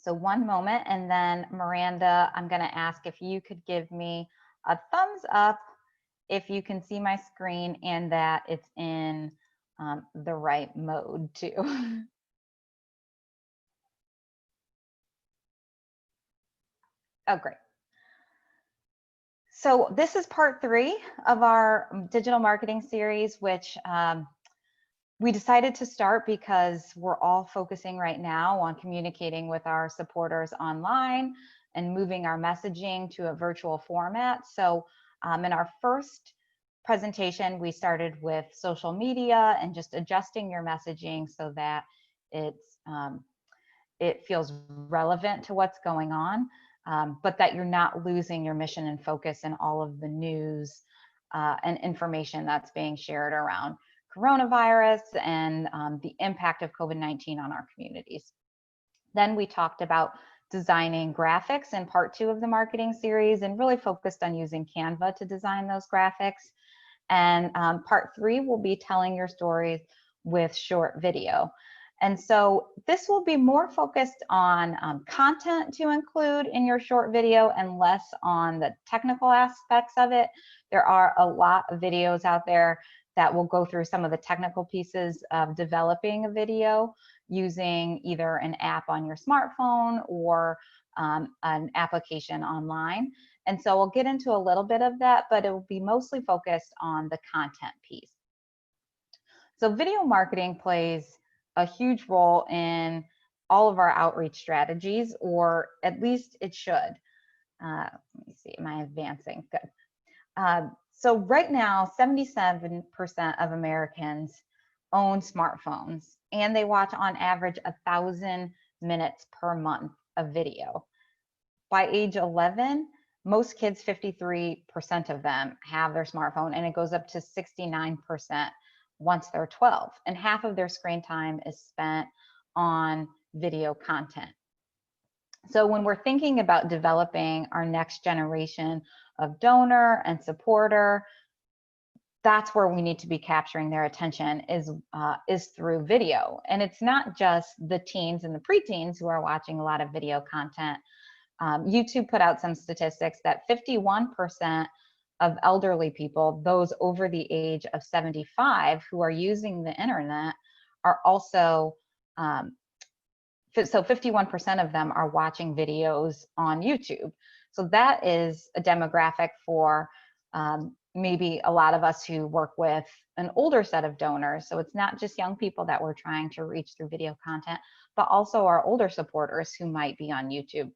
So one moment, and then Miranda, I'm going to ask if you could give me a thumbs up if you can see my screen and that it's in the right mode too. Oh, great. So this is part 3 of our digital marketing series, which we decided to start because we're all focusing right now on communicating with our supporters online and moving our messaging to a virtual format. So in our first presentation, we started with social media and just adjusting your messaging so that it feels relevant to what's going on, but that you're not losing your mission and focus in all of the news and information that's being shared around coronavirus and the impact of COVID-19 on our communities. Then we talked about designing graphics in part 2 of the marketing series and really focused on using Canva to design those graphics. And part 3 will be telling your stories with short video. And so this will be more focused on content to include in your short video and less on the technical aspects of it. There are a lot of videos out there that will go through some of the technical pieces of developing a video using either an app on your smartphone or an application online. And so we'll get into a little bit of that, but it will be mostly focused on the content piece. So video marketing plays a huge role in all of our outreach strategies, or at least it should. Let me see, am I advancing? Good. So right now, 77% of Americans own smartphones, and they watch on average 1,000 minutes per month of video. By age 11, most kids, 53% of them have their smartphone, and it goes up to 69% once they're 12. And half of their screen time is spent on video content. So when we're thinking about developing our next generation of donor and supporter, that's where we need to be capturing their attention is through video. And it's not just the teens and the preteens who are watching a lot of video content. YouTube put out some statistics that 51% of elderly people, those over the age of 75 who are using the internet, are also, so 51% of them are watching videos on YouTube. So that is a demographic for maybe a lot of us who work with an older set of donors. So it's not just young people that we're trying to reach through video content, but also our older supporters who might be on YouTube.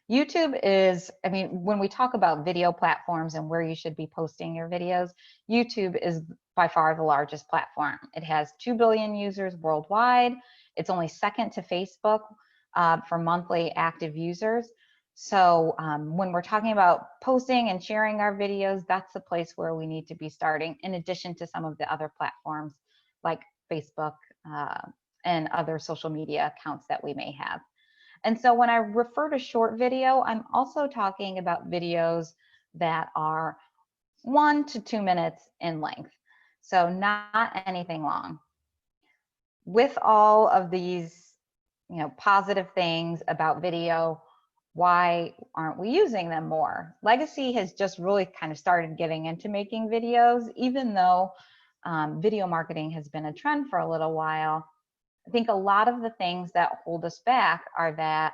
YouTube is, I mean, when we talk about video platforms and where you should be posting your videos, YouTube is by far the largest platform. It has 2 billion users worldwide. It's only second to Facebook for monthly active users. So when we're talking about posting and sharing our videos, that's the place where we need to be starting, in addition to some of the other platforms like Facebook and other social media accounts that we may have. And so when I refer to short video, I'm also talking about videos that are 1 to 2 minutes in length. So not anything long. With all of these, positive things about video, why aren't we using them more? Legacy has just really kind of started getting into making videos, even though video marketing has been a trend for a little while. I think a lot of the things that hold us back are that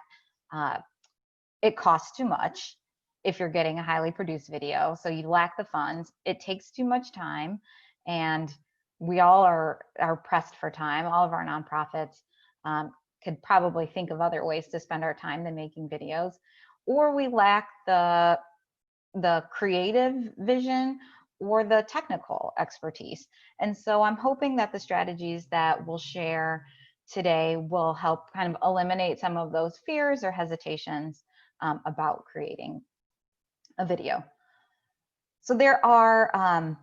it costs too much if you're getting a highly produced video, so you lack the funds. It takes too much time, and we all are pressed for time. All of our nonprofits could probably think of other ways to spend our time than making videos, or we lack the creative vision or the technical expertise. And so I'm hoping that the strategies that we'll share today will help kind of eliminate some of those fears or hesitations about creating a video. So there are,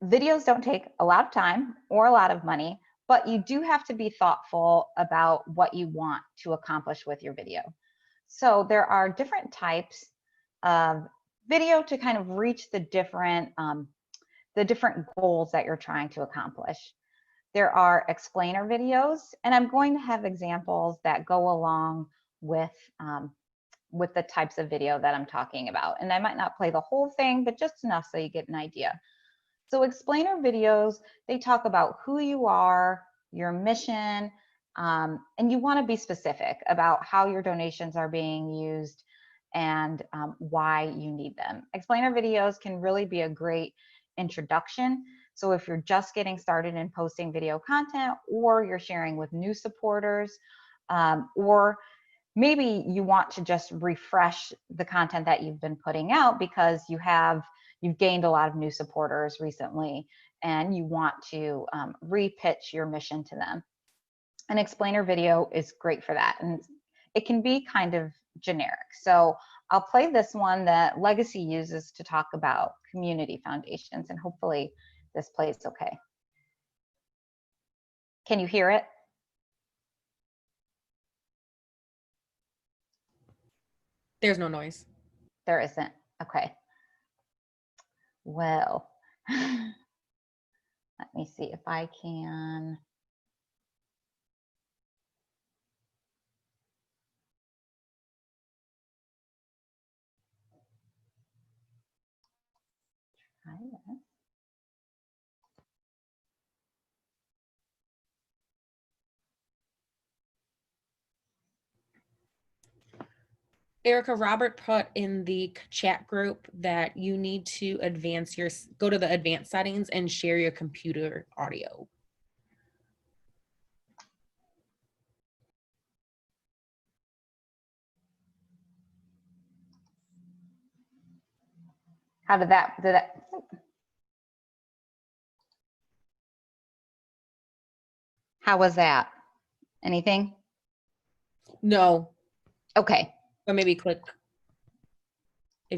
videos don't take a lot of time or a lot of money, but you do have to be thoughtful about what you want to accomplish with your video. So there are different types of video to kind of reach the different goals that you're trying to accomplish. There are explainer videos, and I'm going to have examples that go along with the types of video that I'm talking about. And I might not play the whole thing, but just enough so you get an idea. So explainer videos, they talk about who you are, your mission, and you want to be specific about how your donations are being used and why you need them. Explainer videos can really be a great introduction. So if you're just getting started in posting video content, or you're sharing with new supporters, or maybe you want to just refresh the content that you've been putting out because you've gained a lot of new supporters recently and you want to re-pitch your mission to them. An explainer video is great for that, and it can be kind of generic. So I'll play this one that Legacy uses to talk about community foundations, and hopefully this plays okay. Can you hear it? There's no noise. There isn't. Okay. Well, let me see if I can. Try this. Erica, Robert put in the chat group that you need to go to the advanced settings and share your computer audio. How did that, how was that? Anything? No. Okay. Or maybe if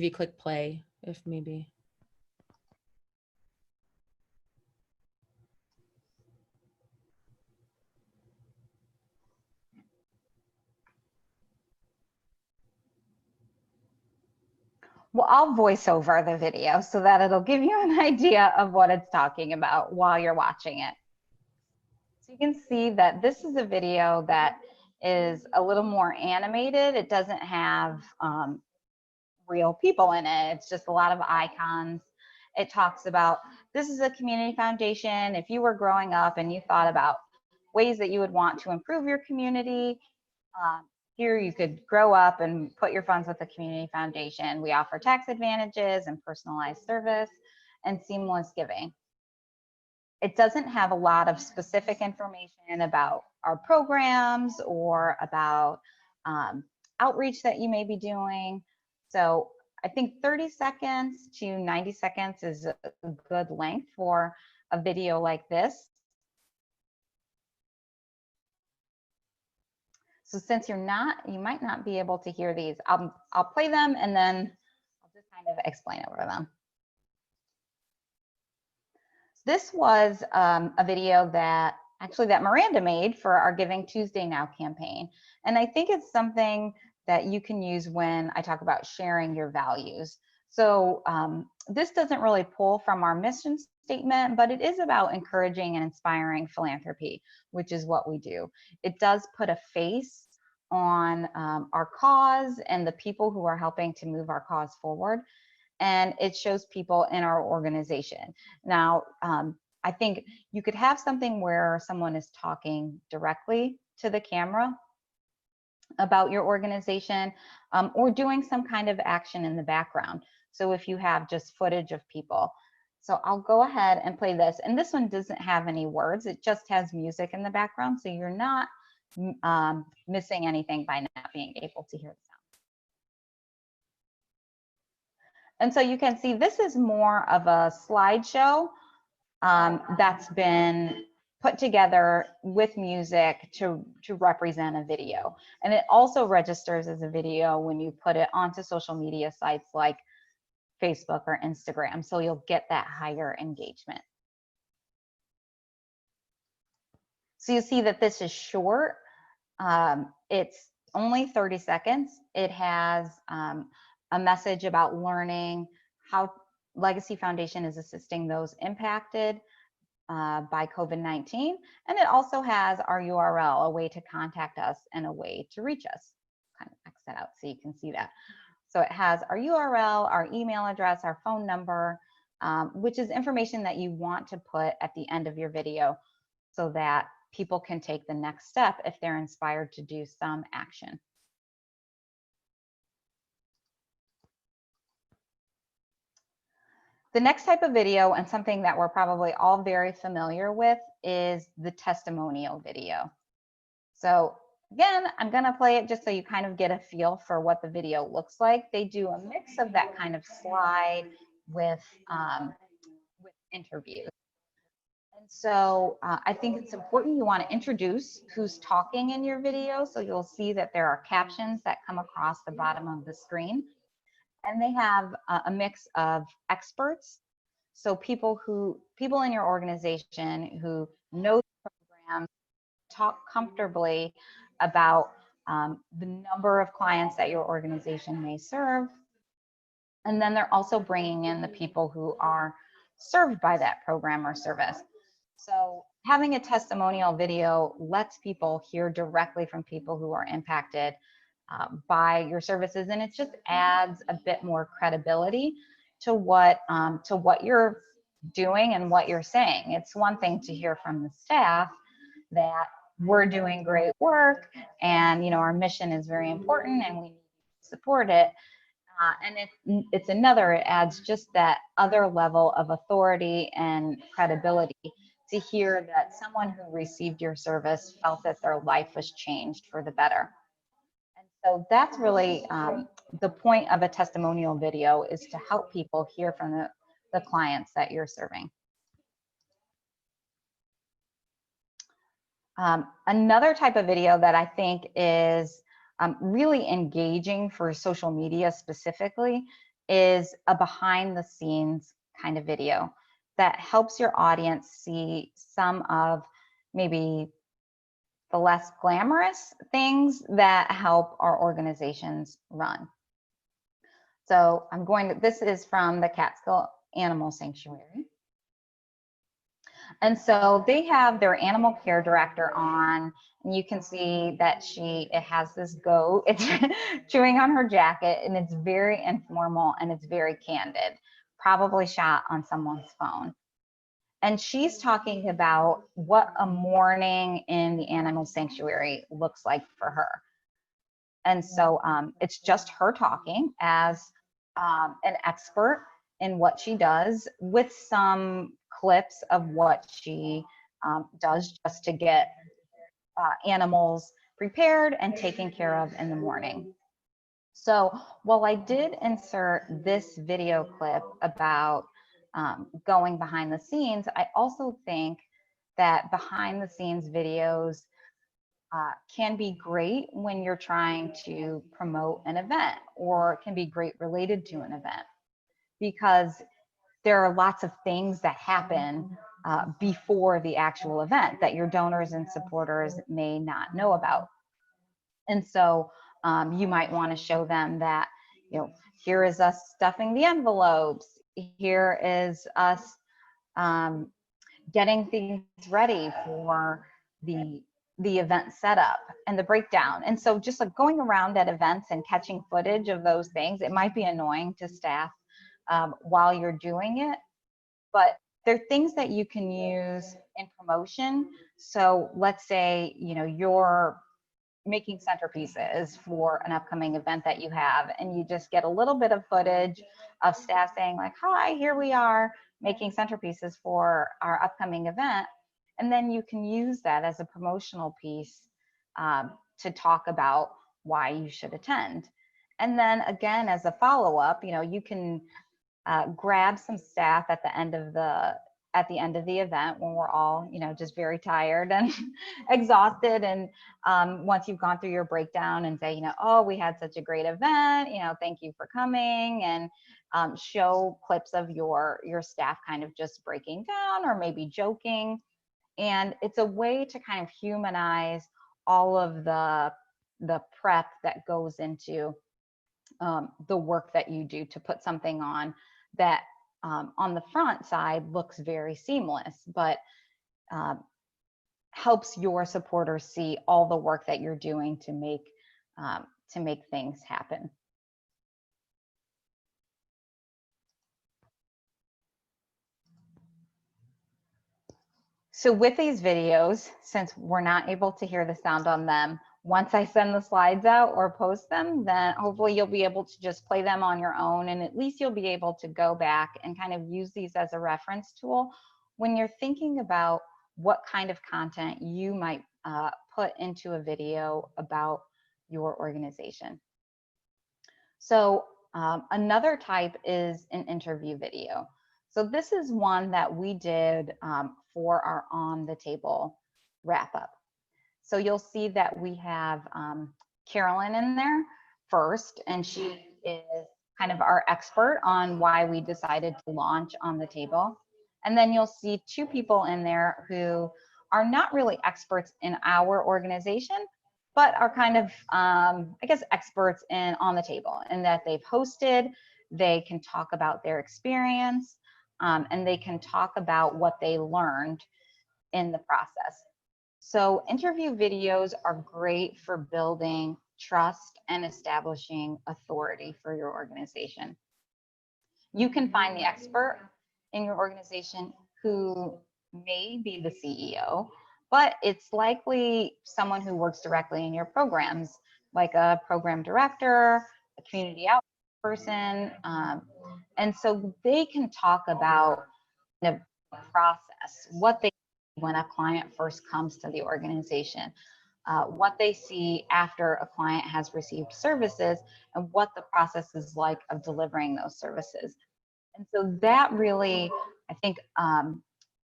you click play, if maybe. Well, I'll voice over the video so that it'll give you an idea of what it's talking about while you're watching it. So you can see that this is a video that is a little more animated. It doesn't have real people in it. It's just a lot of icons. It talks about, this is a community foundation. If you were growing up and you thought about ways that you would want to improve your community, here you could grow up and put your funds with the community foundation. We offer tax advantages and personalized service and seamless giving. It doesn't have a lot of specific information about our programs or about outreach that you may be doing. So I think 30 seconds to 90 seconds is a good length for a video like this. So since you might not be able to hear these, I'll play them and then I'll just kind of explain over them. This was a video that Miranda made for our Giving Tuesday Now campaign. And I think it's something that you can use when I talk about sharing your values. So this doesn't really pull from our mission statement, but it is about encouraging and inspiring philanthropy, which is what we do. It does put a face on our cause and the people who are helping to move our cause forward. And it shows people in our organization. Now, I think you could have something where someone is talking directly to the camera about your organization, or doing some kind of action in the background. So if you have just footage of people. So I'll go ahead and play this. And this one doesn't have any words. It just has music in the background. So you're not missing anything by not being able to hear the sound. And so you can see this is more of a slideshow that's been put together with music to represent a video. And it also registers as a video when you put it onto social media sites like Facebook or Instagram. So you'll get that higher engagement. So you see that this is short. It's only 30 seconds. It has a message about learning how Legacy Foundation is assisting those impacted by COVID-19. And it also has our URL, a way to contact us and a way to reach us. Kind of X that out so you can see that. So it has our URL, our email address, our phone number, which is information that you want to put at the end of your video so that people can take the next step if they're inspired to do some action. The next type of video, and something that we're probably all very familiar with, is the testimonial video. So again, I'm going to play it just so you kind of get a feel for what the video looks like. They do a mix of that kind of slide with interviews. And so I think it's important you want to introduce who's talking in your video. So you'll see that there are captions that come across the bottom of the screen. And they have a mix of experts. So people in your organization who know the program, talk comfortably about the number of clients that your organization may serve. And then they're also bringing in the people who are served by that program or service. So having a testimonial video lets people hear directly from people who are impacted by your services, and it just adds a bit more credibility to what you're doing and what you're saying. It's one thing to hear from the staff that we're doing great work and our mission is very important and we need to support it. And it's another, it adds just that other level of authority and credibility to hear that someone who received your service felt that their life was changed for the better. And so that's really the point of a testimonial video, is to help people hear from the clients that you're serving. Another type of video that I think is really engaging for social media specifically is a behind the scenes kind of video that helps your audience see some of maybe the less glamorous things that help our organizations run. So this is from the Catskill Animal Sanctuary. And so they have their animal care director on, and you can see that it has this goat, it's chewing on her jacket, and it's very informal and it's very candid, probably shot on someone's phone. And she's talking about what a morning in the animal sanctuary looks like for her. And so it's just her talking as an expert in what she does, with some clips of what she does just to get animals prepared and taken care of in the morning. So while I did insert this video clip about going behind the scenes, I also think that behind the scenes videos can be great when you're trying to promote an event, or can be great related to an event, because there are lots of things that happen before the actual event that your donors and supporters may not know about. And so you might want to show them that, here is us stuffing the envelopes, here is us getting things ready for the event setup and the breakdown. And so just like going around at events and catching footage of those things, it might be annoying to staff while you're doing it, but they're things that you can use in promotion. So let's say, you're making centerpieces for an upcoming event that you have, and you just get a little bit of footage of staff saying like, hi, here we are making centerpieces for our upcoming event. And then you can use that as a promotional piece to talk about why you should attend. And then again, as a follow-up, you can grab some staff at the end of the event when we're all, just very tired and exhausted. And once you've gone through your breakdown, and say, oh, we had such a great event, thank you for coming, and show clips of your staff kind of just breaking down or maybe joking. And it's a way to kind of humanize all of the prep that goes into the work that you do to put something on that on the front side looks very seamless, but helps your supporters see all the work that you're doing to make things happen. So with these videos, since we're not able to hear the sound on them, once I send the slides out or post them, then hopefully you'll be able to just play them on your own, and at least you'll be able to go back and kind of use these as a reference tool when you're thinking about what kind of content you might put into a video about your organization. So another type is an interview video. So this is one that we did for our On the Table wrap up. So you'll see that we have Carolyn in there first, and she is kind of our expert on why we decided to launch On the Table. And then you'll see two people in there who are not really experts in our organization, but are kind of, I guess, experts in On the Table, in that they've hosted, they can talk about their experience, and they can talk about what they learned in the process. So interview videos are great for building trust and establishing authority for your organization. You can find the expert in your organization who may be the CEO, but it's likely someone who works directly in your programs, like a program director, a community outreach person. And so they can talk about the process, what they see when a client first comes to the organization, what they see after a client has received services, and what the process is like of delivering those services. And so that really, I think,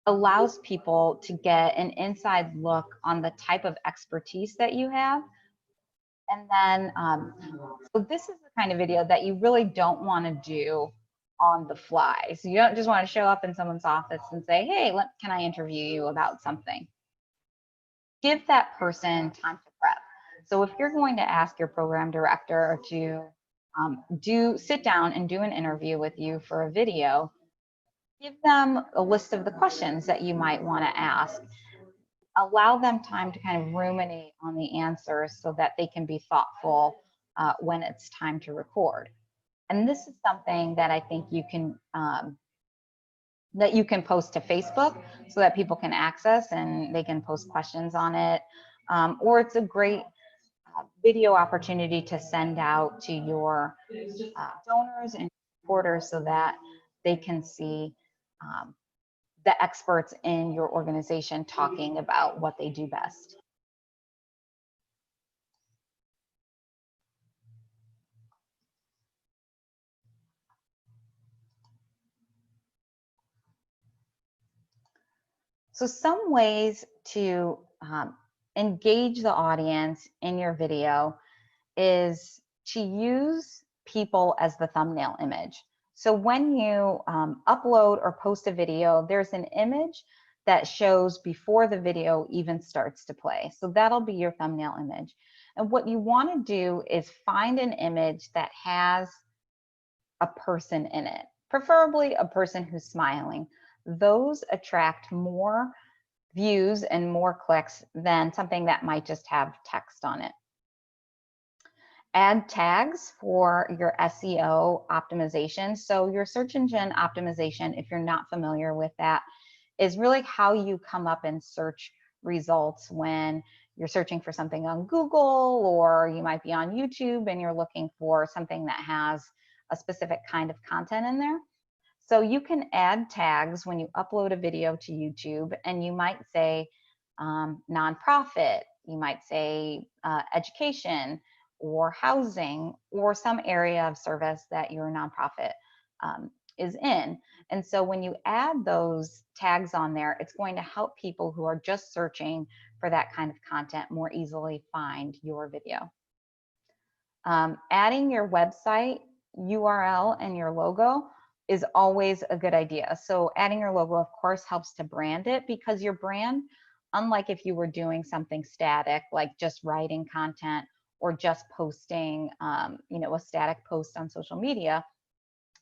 allows people to get an inside look on the type of expertise that you have. And then, so this is the kind of video that you really don't want to do on the fly. So you don't just want to show up in someone's office and say, hey, can I interview you about something? Give that person time to prep. So if you're going to ask your program director to sit down and do an interview with you for a video, give them a list of the questions that you might want to ask. Allow them time to kind of ruminate on the answers so that they can be thoughtful when it's time to record. And this is something that I think you can post to Facebook so that people can access and they can post questions on it. Or it's a great video opportunity to send out to your donors and supporters so that they can see the experts in your organization talking about what they do best. So some ways to engage the audience in your video is to use people as the thumbnail image. So when you upload or post a video, there's an image that shows before the video even starts to play. So that'll be your thumbnail image. And what you want to do is find an image that has a person in it, preferably a person who's smiling. Those attract more views and more clicks than something that might just have text on it. Add tags for your SEO optimization. So your search engine optimization, if you're not familiar with that, is really how you come up in search results when you're searching for something on Google, or you might be on YouTube and you're looking for something that has a specific kind of content in there. So you can add tags when you upload a video to YouTube, and you might say nonprofit, you might say education or housing or some area of service that your nonprofit is in. And so when you add those tags on there, it's going to help people who are just searching for that kind of content more easily find your video. Adding your website URL and your logo is always a good idea. So adding your logo, of course, helps to brand it, because your brand, unlike if you were doing something static, like just writing content or just posting, a static post on social media,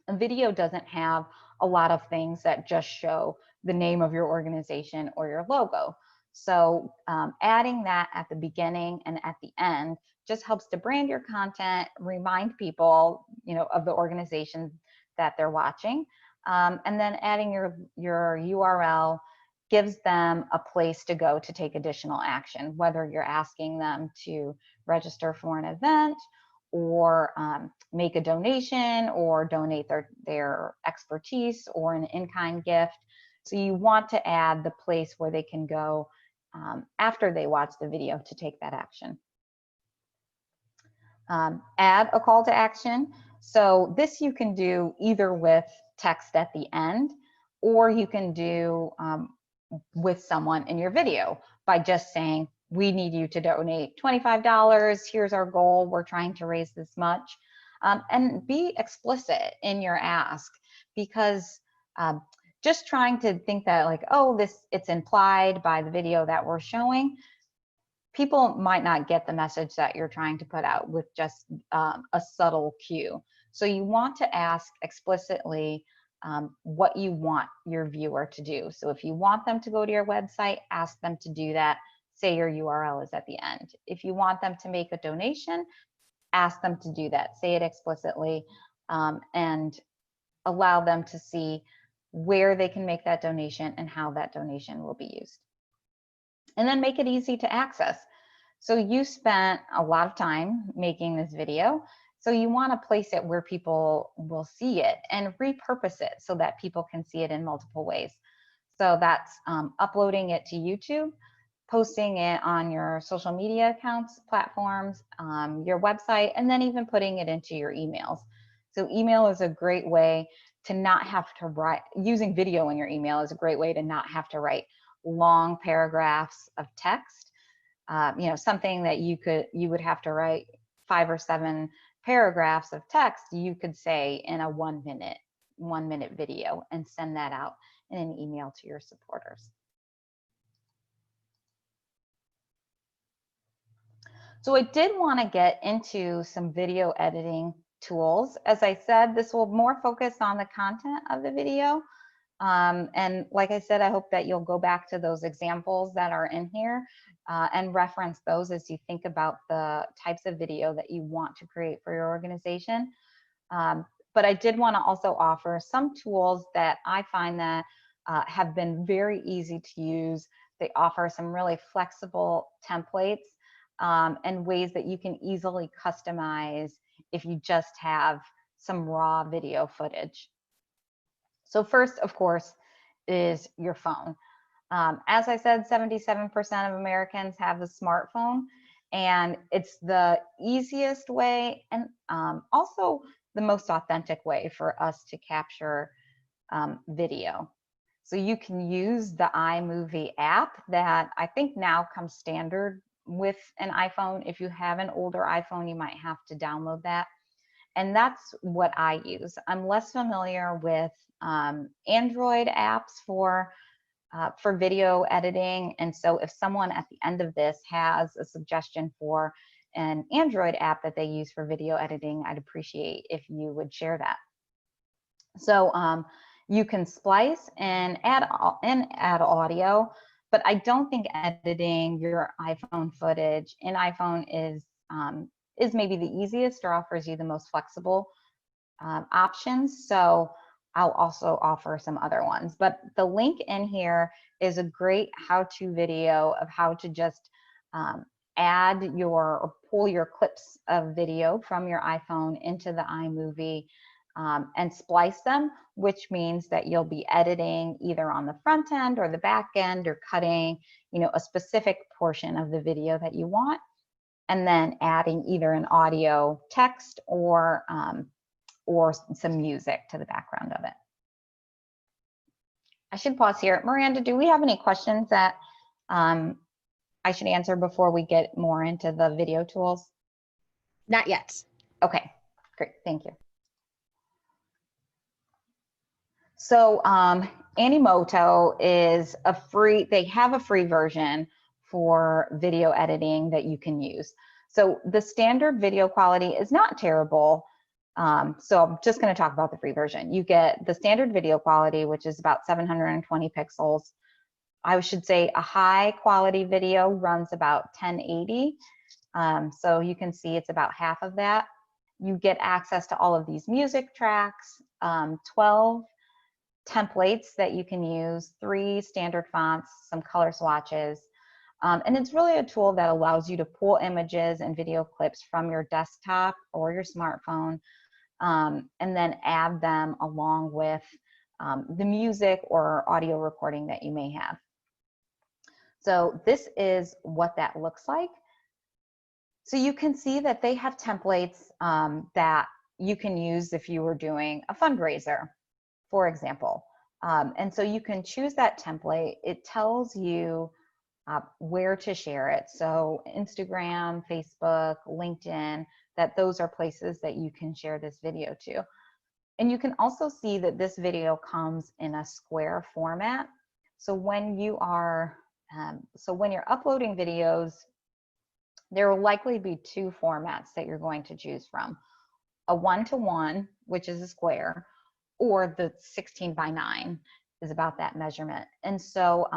A video doesn't have a lot of things that just show the name of your organization or your logo. So adding that at the beginning and at the end just helps to brand your content, remind people, of the organization that they're watching. And then adding your URL gives them a place to go to take additional action, whether you're asking them to register for an event or make a donation or donate their expertise or an in-kind gift. So you want to add the place where they can go after they watch the video to take that action. Add a call to action. So this you can do either with text at the end, or you can do with someone in your video by just saying, we need you to donate $25. Here's our goal. We're trying to raise this much. And be explicit in your ask, because just trying to think that like, oh, it's implied by the video that we're showing, people might not get the message that you're trying to put out with just a subtle cue. So you want to ask explicitly what you want your viewer to do. So if you want them to go to your website, ask them to do that. Say your URL is at the end. If you want them to make a donation, ask them to do that. Say it explicitly and allow them to see where they can make that donation and how that donation will be used. And then make it easy to access. So you spent a lot of time making this video, so you want to place it where people will see it and repurpose it so that people can see it in multiple ways. So that's uploading it to YouTube, posting it on your social media accounts, platforms, your website, and then even putting it into your emails. So email is a great way to not have to write, using video in your email is a great way to not have to write long paragraphs of text. Something that you would have to write 5 or 7 paragraphs of text, you could say in a 1 minute video and send that out in an email to your supporters. So I did want to get into some video editing tools. As I said, this will more focus on the content of the video. And like I said, I hope that you'll go back to those examples that are in here and reference those as you think about the types of video that you want to create for your organization. But I did want to also offer some tools that I find that have been very easy to use. They offer some really flexible templates and ways that you can easily customize if you just have some raw video footage. So first, of course, is your phone. As I said, 77% of Americans have a smartphone, and it's the easiest way and also the most authentic way for us to capture video. So you can use the Imovie app that I think now comes standard with an iPhone. If you have an older iPhone, you might have to download that. And that's what I use. I'm less familiar with Android apps for video editing. And so if someone at the end of this has a suggestion for an Android app that they use for video editing, I'd appreciate if you would share that. So you can splice and add audio, but I don't think editing your iPhone footage in iPhone is maybe the easiest or offers you the most flexible options. So I'll also offer some other ones, but the link in here is a great how-to video of how to just add or pull your clips of video from your iPhone into the iMovie and splice them, which means that you'll be editing either on the front end or the back end or cutting, a specific portion of the video that you want, and then adding either an audio text or some music to the background of it. I should pause here. Miranda, do we have any questions that I should answer before we get more into the video tools? Not yet. Okay, great, thank you. So Animoto is they have a free version for video editing that you can use. So the standard video quality is not terrible. So I'm just going to talk about the free version. You get the standard video quality, which is about 720 pixels. I should say a high quality video runs about 1080. So you can see it's about half of that. You get access to all of these music tracks, 12 templates that you can use, 3 standard fonts, some color swatches. And it's really a tool that allows you to pull images and video clips from your desktop or your smartphone, and then add them along with the music or audio recording that you may have. So this is what that looks like. So you can see that they have templates that you can use if you were doing a fundraiser, for example. And so you can choose that template. It tells you where to share it. So Instagram, Facebook, LinkedIn, that those are places that you can share this video to. And you can also see that this video comes in a square format. So when you are, when you're uploading videos, there will likely be 2 formats that you're going to choose from. A 1-to-1, which is a square, or the 16:9 is about that measurement. And so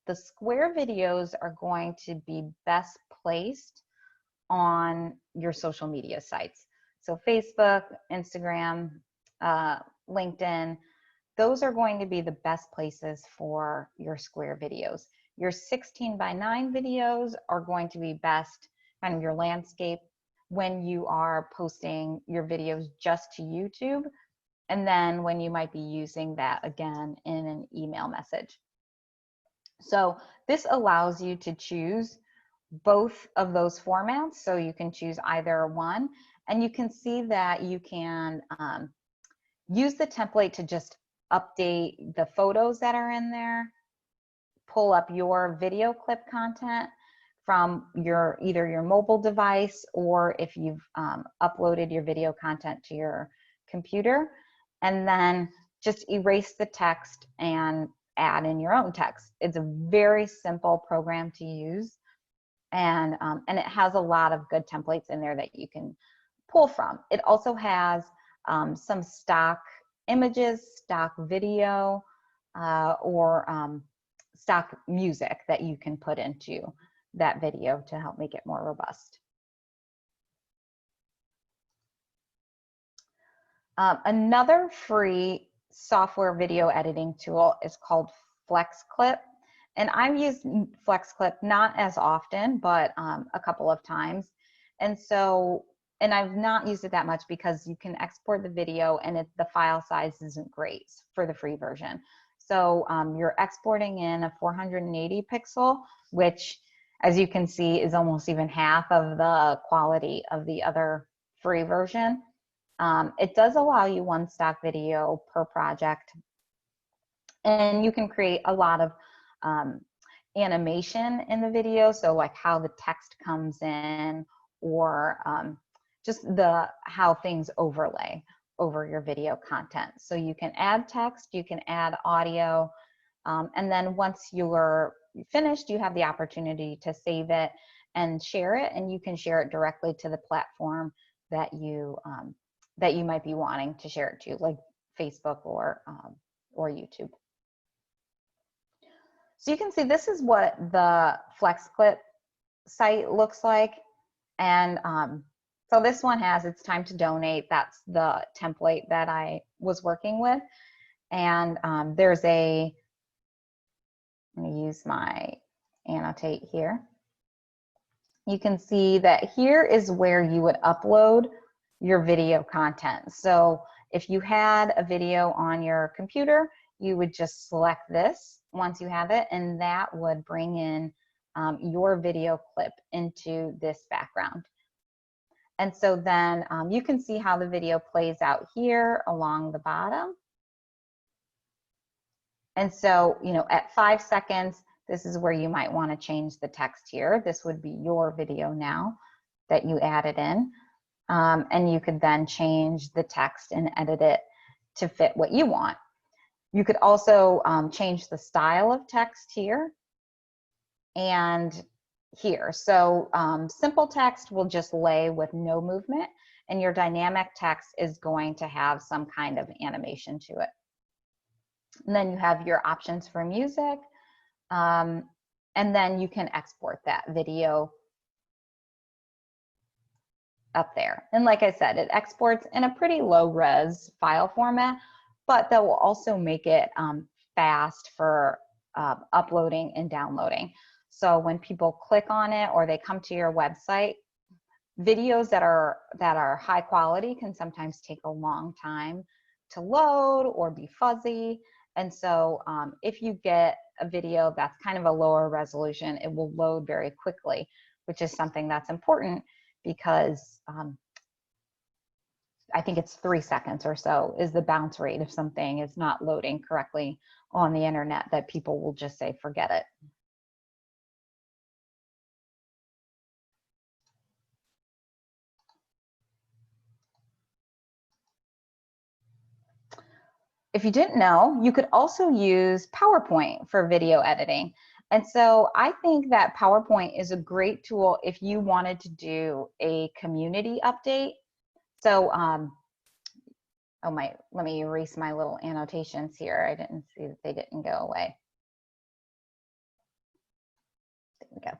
the square videos are going to be best placed on your social media sites. So Facebook, Instagram, LinkedIn, those are going to be the best places for your square videos. Your 16:9 videos are going to be best, kind of your landscape, when you are posting your videos just to YouTube, and then when you might be using that again in an email message. So this allows you to choose both of those formats. So you can choose either one, and you can see that you can use the template to just update the photos that are in there, pull up your video clip content from either your mobile device, or if you've uploaded your video content to your computer, and then just erase the text and add in your own text. It's a very simple program to use, and it has a lot of good templates in there that you can pull from. It also has some stock images, stock video, or stock music that you can put into that video to help make it more robust. Another free software video editing tool is called FlexClip. And I've used FlexClip not as often, but a couple of times. And I've not used it that much because you can export the video and the file size isn't great for the free version. So you're exporting in a 480 pixel, which, as you can see, is almost even half of the quality of the other free version. It does allow you 1 stock video per project, and you can create a lot of animation in the video, so like how the text comes in, or just how things overlay over your video content. So you can add text, you can add audio, and then once you're finished, you have the opportunity to save it and share it, and you can share it directly to the platform that you might be wanting to share it to, like Facebook or YouTube. So you can see this is what the FlexClip site looks like, and so this one has "It's time to donate." That's the template that I was working with, and I'm going to use my annotate here. You can see that here is where you would upload your video content. So if you had a video on your computer, you would just select this once you have it, and that would bring in your video clip into this background. And so then you can see how the video plays out here along the bottom. And so, at 5 seconds, this is where you might want to change the text here. This would be your video now that you added in. And you could then change the text and edit it to fit what you want. You could also change the style of text here and here. So simple text will just lay with no movement, and your dynamic text is going to have some kind of animation to it. And then you have your options for music, and then you can export that video up there. And like I said, it exports in a pretty low res file format, but that will also make it fast for uploading and downloading. So when people click on it or they come to your website, videos that are high quality can sometimes take a long time to load or be fuzzy. And so if you get a video that's kind of a lower resolution, it will load very quickly, which is something that's important because I think it's 3 seconds or so is the bounce rate if something is not loading correctly on the internet, that people will just say, forget it. If you didn't know, you could also use PowerPoint for video editing. And so I think that PowerPoint is a great tool if you wanted to do a community update. So, let me erase my little annotations here. I didn't see that they didn't go away. There we go.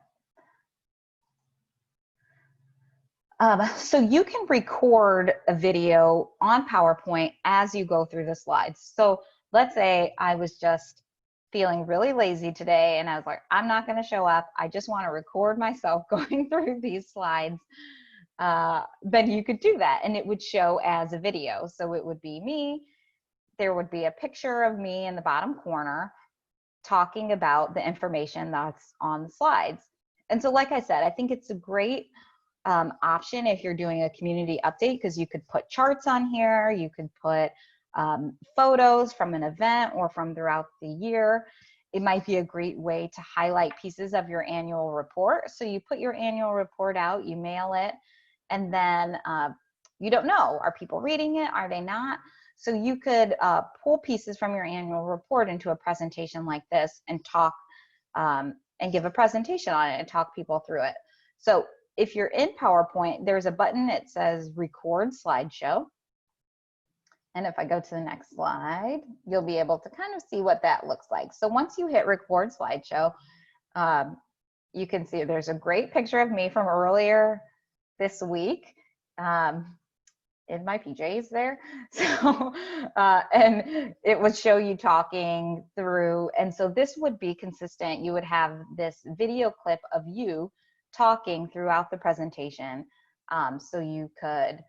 So you can record a video on PowerPoint as you go through the slides. So let's say I was just feeling really lazy today and I was like, I'm not going to show up. I just want to record myself going through these slides. Then you could do that and it would show as a video. So it would be me. There would be a picture of me in the bottom corner talking about the information that's on the slides. And so like I said, I think it's a great option if you're doing a community update, because you could put charts on here, you could put photos from an event or from throughout the year. It might be a great way to highlight pieces of your annual report. So you put your annual report out, you mail it, and then you don't know, are people reading it, are they not? So you could pull pieces from your annual report into a presentation like this and talk and give a presentation on it and talk people through it. So if you're in PowerPoint, there's a button that says record slideshow. And if I go to the next slide, you'll be able to kind of see what that looks like. So once you hit record slideshow, you can see there's a great picture of me from earlier this week in my PJs there. So, and it would show you talking through. And so this would be consistent. You would have this video clip of you talking throughout the presentation. So you could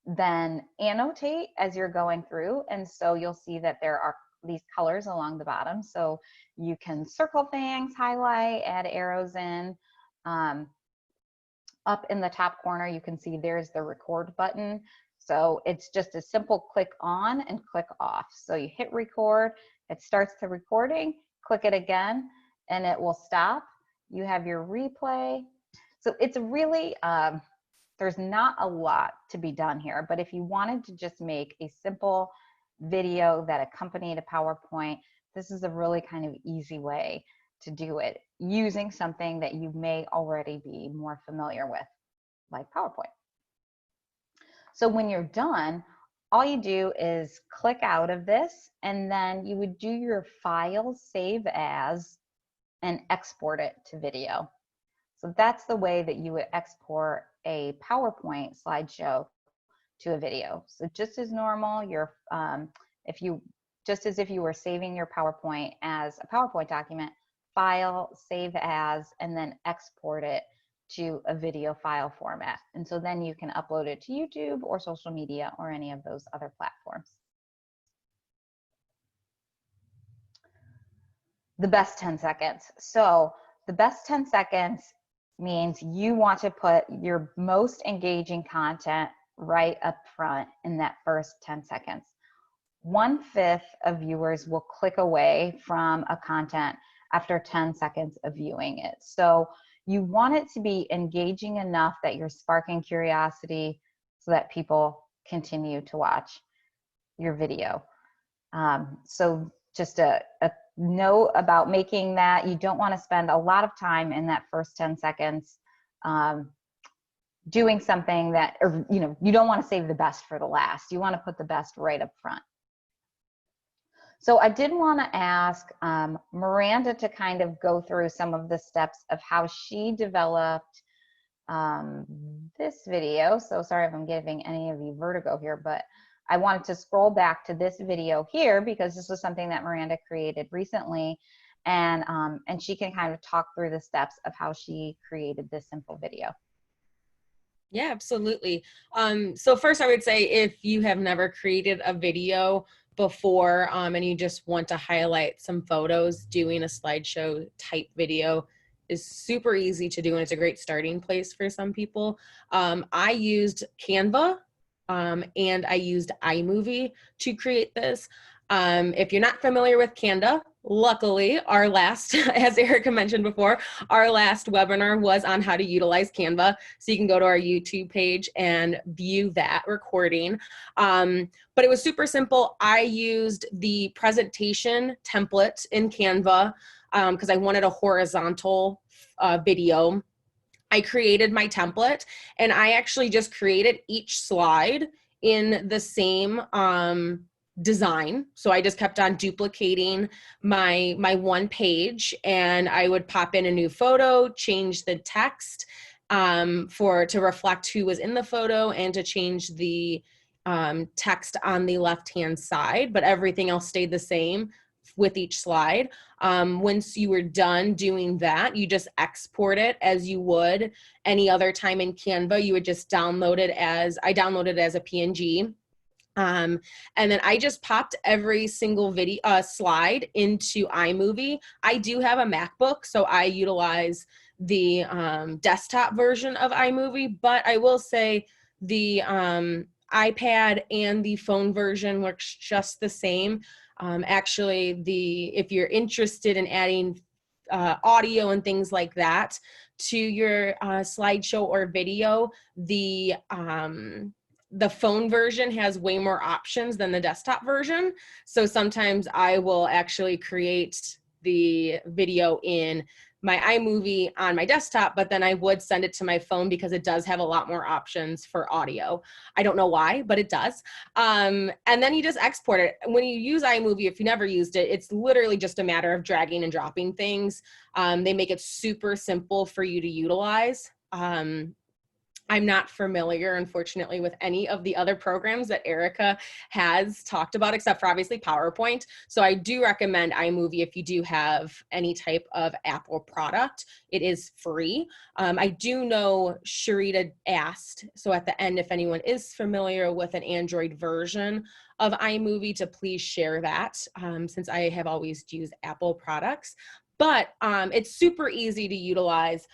then annotate as you're going through. And so you'll see that there are these colors along the bottom. So you can circle things, highlight, add arrows in. Up in the top corner, you can see there's the record button. So it's just a simple click on and click off. So you hit record, it starts the recording, click it again, and it will stop. You have your replay. So it's really, there's not a lot to be done here, but if you wanted to just make a simple video that accompanied a PowerPoint, this is a really kind of easy way to do it using something that you may already be more familiar with, like PowerPoint. So when you're done, all you do is click out of this, and then you would do your file save as and export it to video. So that's the way that you would export a PowerPoint slideshow to a video. So just as normal, just as if you were saving your PowerPoint as a PowerPoint document, file, save as, and then export it to a video file format. And so then you can upload it to YouTube or social media or any of those other platforms. The best 10 seconds. So the best 10 seconds means you want to put your most engaging content right up front in that first 10 seconds. 1/5 of viewers will click away from a content after 10 seconds of viewing it. So you want it to be engaging enough that you're sparking curiosity so that people continue to watch your video. So just a note about making that, you don't want to spend a lot of time in that first 10 seconds. doing something that, or, you know, you don't want to save the best for the last. You want to put the best right up front. So I did want to ask Miranda to kind of go through some of the steps of how she developed this video. So sorry if I'm giving any of you vertigo here, but I wanted to scroll back to this video here because this was something that Miranda created recently, and she can kind of talk through the steps of how she created this simple video. Yeah, absolutely. So first I would say if you have never created a video before and you just want to highlight some photos, doing a slideshow type video is super easy to do, and it's a great starting place for some people. I used Canva and I used Imovie to create this. If you're not familiar with Canva, luckily our last, as Erica mentioned before, our last webinar was on how to utilize Canva. So you can go to our YouTube page and view that recording. But it was super simple. I used the presentation template in Canva because I wanted a horizontal video. I created my template, and I actually just created each slide in the same design. So I just kept on duplicating my one page, and I would pop in a new photo, change the text to reflect who was in the photo, and to change the text on the left-hand side, but everything else stayed the same with each slide. Once you were done doing that, you just export it as you would any other time in Canva. You would just download it I downloaded it as a PNG. And then I just popped every single video slide into iMovie. I do have a MacBook, so I utilize the desktop version of iMovie, but I will say the iPad and the phone version works just the same. Actually, if you're interested in adding audio and things like that to your slideshow or video, the phone version has way more options than the desktop version. So sometimes I will actually create the video in my iMovie on my desktop, but then I would send it to my phone because it does have a lot more options for audio. I don't know why, but it does. And then you just export it. When you use iMovie, if you never used it, it's literally just a matter of dragging and dropping things. They make it super simple for you to utilize. I'm not familiar, unfortunately, with any of the other programs that Erica has talked about, except for obviously PowerPoint. So I do recommend iMovie if you do have any type of Apple product. It is free. I do know Sharita asked, so at the end, if anyone is familiar with an Android version of iMovie, to please share that, since I have always used Apple products. But it's super easy to utilize.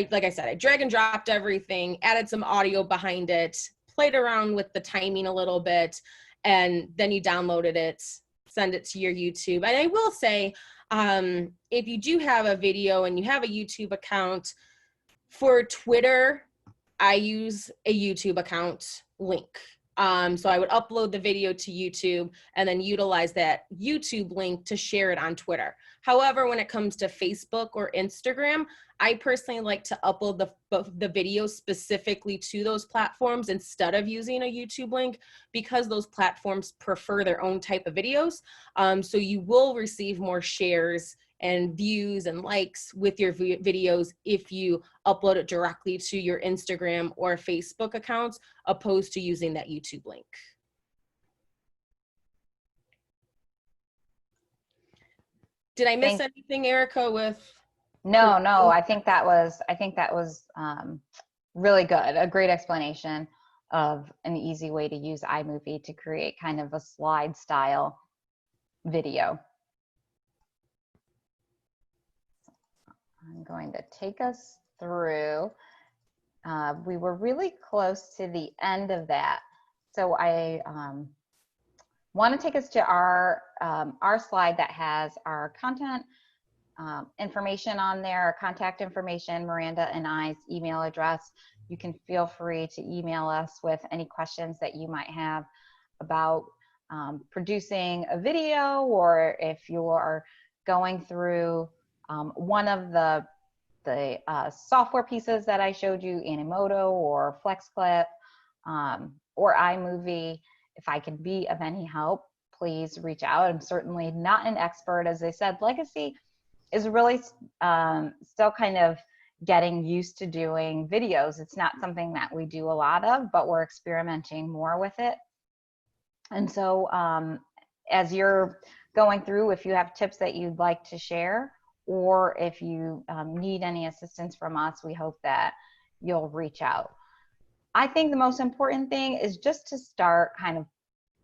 Like I said, I drag and dropped everything, added some audio behind it, played around with the timing a little bit, and then you downloaded it, send it to your YouTube. And I will say, if you do have a video and you have a YouTube account, for Twitter, I use a YouTube account link. So I would upload the video to YouTube and then utilize that YouTube link to share it on Twitter. However, when it comes to Facebook or Instagram, I personally like to upload the video specifically to those platforms instead of using a YouTube link, because those platforms prefer their own type of videos. So you will receive more shares and views and likes with your videos if you upload it directly to your Instagram or Facebook accounts, opposed to using that YouTube link. Did I miss anything, Erica, with? No, I think that was really good. A great explanation of an easy way to use iMovie to create kind of a slide style video. I'm going to take us through. We were really close to the end of that. So I want to take us to our slide that has our content information on there, our contact information, Miranda and I's email address. You can feel free to email us with any questions that you might have about producing a video, or if you are going through one of the the software pieces that I showed you, Animoto or FlexClip, or iMovie. If I can be of any help, please reach out. I'm certainly not an expert. As I said, Legacy is really still kind of getting used to doing videos. It's not something that we do a lot of, but we're experimenting more with it. And so as you're going through, if you have tips that you'd like to share, or if you need any assistance from us, we hope that you'll reach out. I think the most important thing is just to start kind of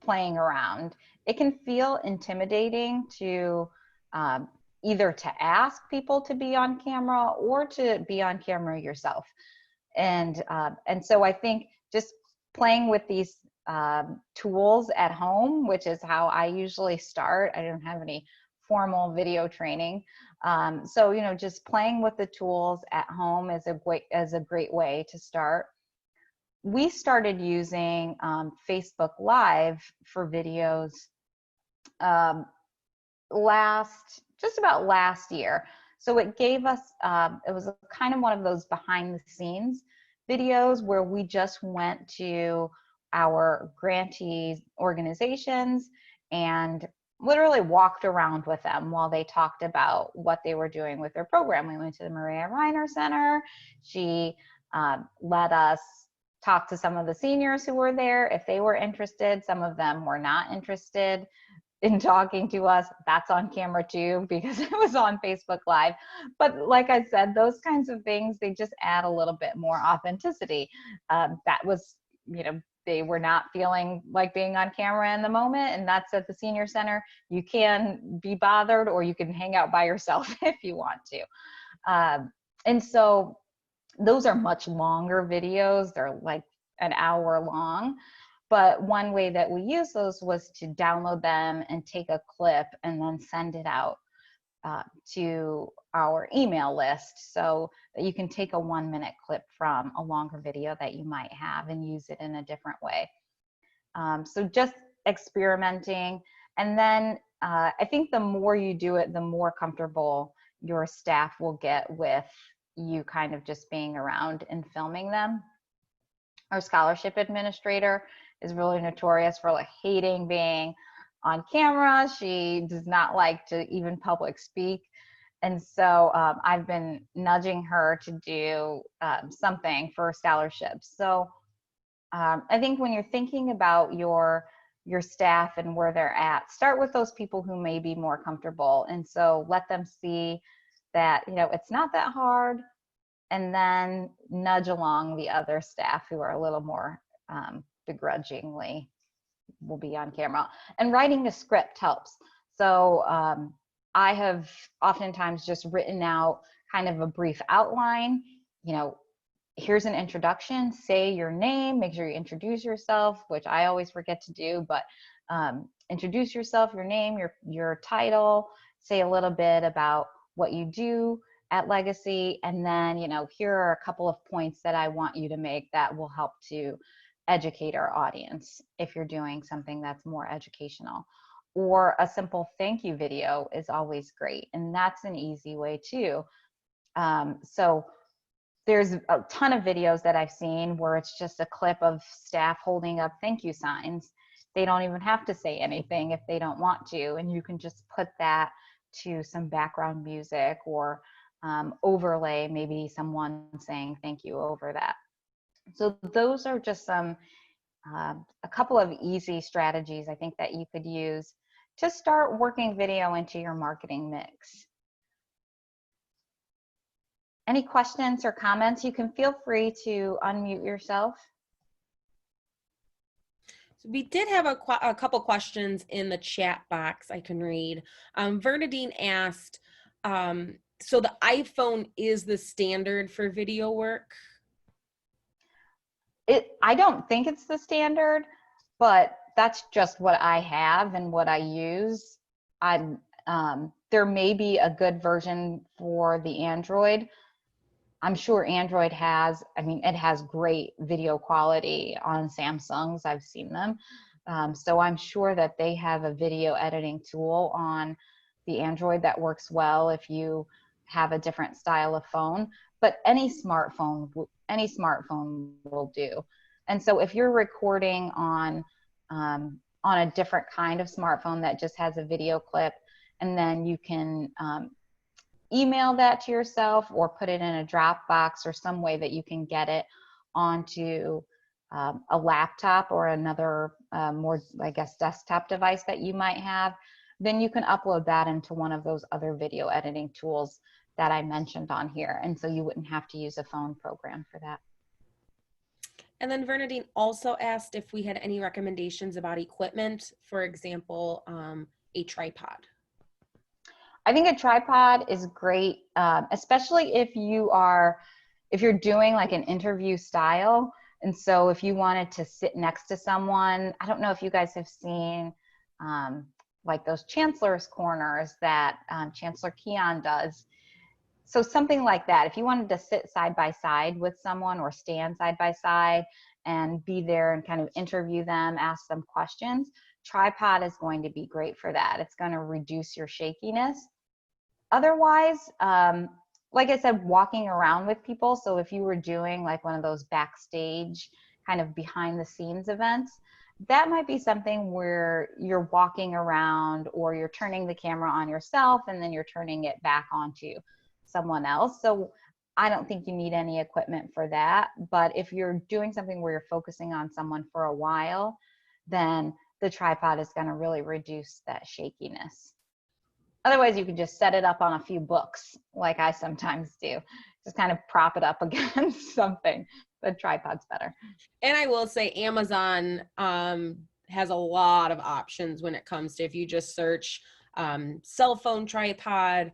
playing around. It can feel intimidating to either to ask people to be on camera or to be on camera yourself. And so I think just playing with these tools at home, which is how I usually start. I don't have any formal video training. So, you know, just playing with the tools at home is a great way to start. We started using Facebook Live for videos just about last year. So it gave us, it was kind of one of those behind the scenes videos where we just went to our grantee organizations and literally walked around with them while they talked about what they were doing with their program. We went to the Maria Reiner Center. She let us talk to some of the seniors who were there if they were interested. Some of them were not interested in talking to us. That's on camera too, because it was on Facebook Live. But like I said, those kinds of things, they just add a little bit more authenticity. That was, you know, they were not feeling like being on camera in the moment, and that's at the senior center. You can be bothered, or you can hang out by yourself if you want to. And so those are much longer videos. They're like an hour long. But one way that we use those was to download them and take a clip and then send it out to our email list, so that you can take a 1-minute clip from a longer video that you might have and use it in a different way. So just experimenting. And then I think the more you do it, the more comfortable your staff will get with you kind of just being around and filming them. Our scholarship administrator is really notorious for like hating being on camera. She does not like to even public speak. And so I've been nudging her to do something for scholarships. So I think when you're thinking about your staff and where they're at, start with those people who may be more comfortable. And so let them see that, you know, it's not that hard, and then nudge along the other staff who are a little more begrudgingly will be on camera. And writing a script helps. So I have oftentimes just written out kind of a brief outline. You know, here's an introduction, say your name, make sure you introduce yourself, which I always forget to do, but introduce yourself, your name, your title, say a little bit about what you do at Legacy, and then, you know, here are a couple of points that I want you to make that will help to educate our audience if you're doing something that's more educational. Or a simple thank you video is always great, and that's an easy way too. So there's a ton of videos that I've seen where it's just a clip of staff holding up thank you signs. They don't even have to say anything if they don't want to, and you can just put that to some background music, or overlay maybe someone saying thank you over that. So those are just some a couple of easy strategies I think that you could use to start working video into your marketing mix. Any questions or comments? You can feel free to unmute yourself. So we did have a couple questions in the chat box I can read. Vernadine asked, so the iPhone is the standard for video work? I don't think it's the standard, but that's just what I have and what I use. There may be a good version for the Android. I'm sure Android has, I mean, it has great video quality on Samsungs. I've seen them. So I'm sure that they have a video editing tool on the Android that works well if you have a different style of phone, but any smartphone will do. And so if you're recording on a different kind of smartphone that just has a video clip, and then you can email that to yourself or put it in a Dropbox or some way that you can get it onto a laptop or another more, I guess, desktop device that you might have, then you can upload that into one of those other video editing tools that I mentioned on here. And so you wouldn't have to use a phone program for that. And then Bernadine also asked if we had any recommendations about equipment, for example, a tripod. I think a tripod is great, especially if you're doing like an interview style. And so if you wanted to sit next to someone, I don't know if you guys have seen like those chancellor's corners that Chancellor Keon does. So something like that, if you wanted to sit side by side with someone or stand side by side and be there and kind of interview them, ask them questions, tripod is going to be great for that. It's going to reduce your shakiness. Otherwise, like I said, walking around with people. So if you were doing like one of those backstage kind of behind the scenes events, that might be something where you're walking around or you're turning the camera on yourself and then you're turning it back onto someone else. So I don't think you need any equipment for that. But if you're doing something where you're focusing on someone for a while, then the tripod is going to really reduce that shakiness. Otherwise, you can just set it up on a few books, like I sometimes do. Just kind of prop it up against something. The tripod's better. And I will say Amazon has a lot of options when it comes to, if you just search cell phone tripod,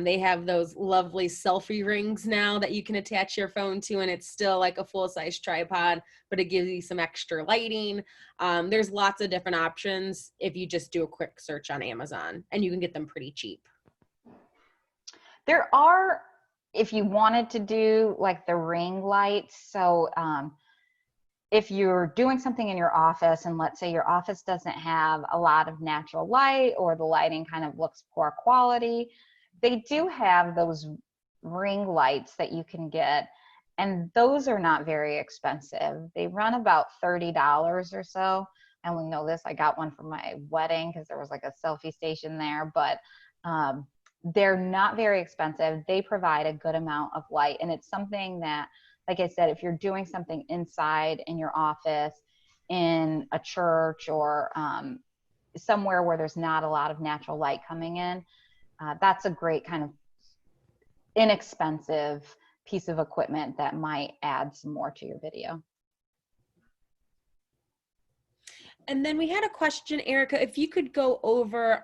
they have those lovely selfie rings now that you can attach your phone to, and it's still like a full-size tripod, but it gives you some extra lighting. There's lots of different options if you just do a quick search on Amazon, and you can get them pretty cheap. There are, if you wanted to do like the ring lights, so if you're doing something in your office and let's say your office doesn't have a lot of natural light or the lighting kind of looks poor quality, they do have those ring lights that you can get, and those are not very expensive. They run about $30 or so. I only know this, I got one for my wedding because there was like a selfie station there, but they're not very expensive. They provide a good amount of light, and it's something that, like I said, if you're doing something inside in your office, in a church, or somewhere where there's not a lot of natural light coming in, that's a great kind of inexpensive piece of equipment that might add some more to your video. And then we had a question, Erica, if you could go over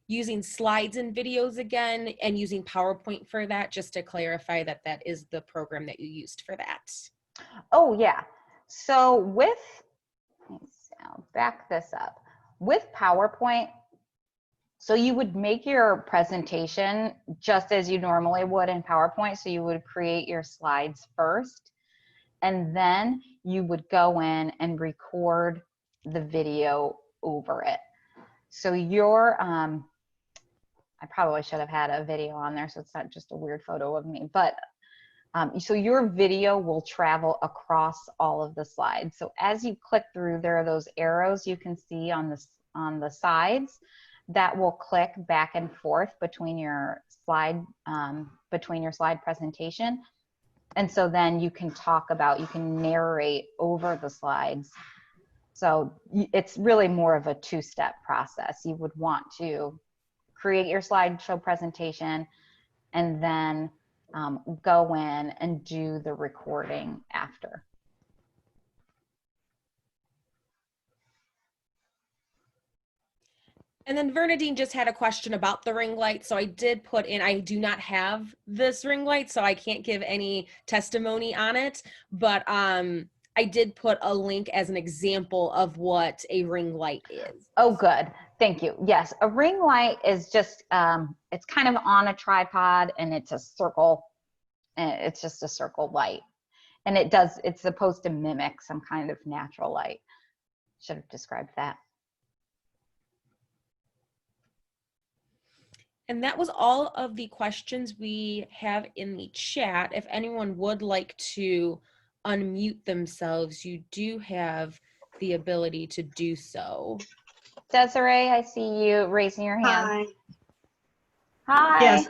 using slides and videos again and using PowerPoint for that, just to clarify that that is the program that you used for that. Oh yeah. So I'll back this up. With PowerPoint, so you would make your presentation just as you normally would in PowerPoint. So you would create your slides first, and then you would go in and record the video over it. So I probably should have had a video on there so it's not just a weird photo of me, but so your video will travel across all of the slides. So as you click through, there are those arrows you can see on the sides that will click back and forth between your slide presentation. And so then you can narrate over the slides. So it's really more of a two-step process. You would want to create your slideshow presentation and then go in and do the recording after. And then Bernadine just had a question about the ring light. So I did put in, I do not have this ring light, so I can't give any testimony on it, but I did put a link as an example of what a ring light is. Oh, good. Thank you. Yes, a ring light is just, it's kind of on a tripod, and it's a circle, and it's just a circle light. And it's supposed to mimic some kind of natural light. Should have described that. And that was all of the questions we have in the chat. If anyone would like to unmute themselves, you do have the ability to do so. Desiree, I see you raising your hand. Hi. Hi. Yes,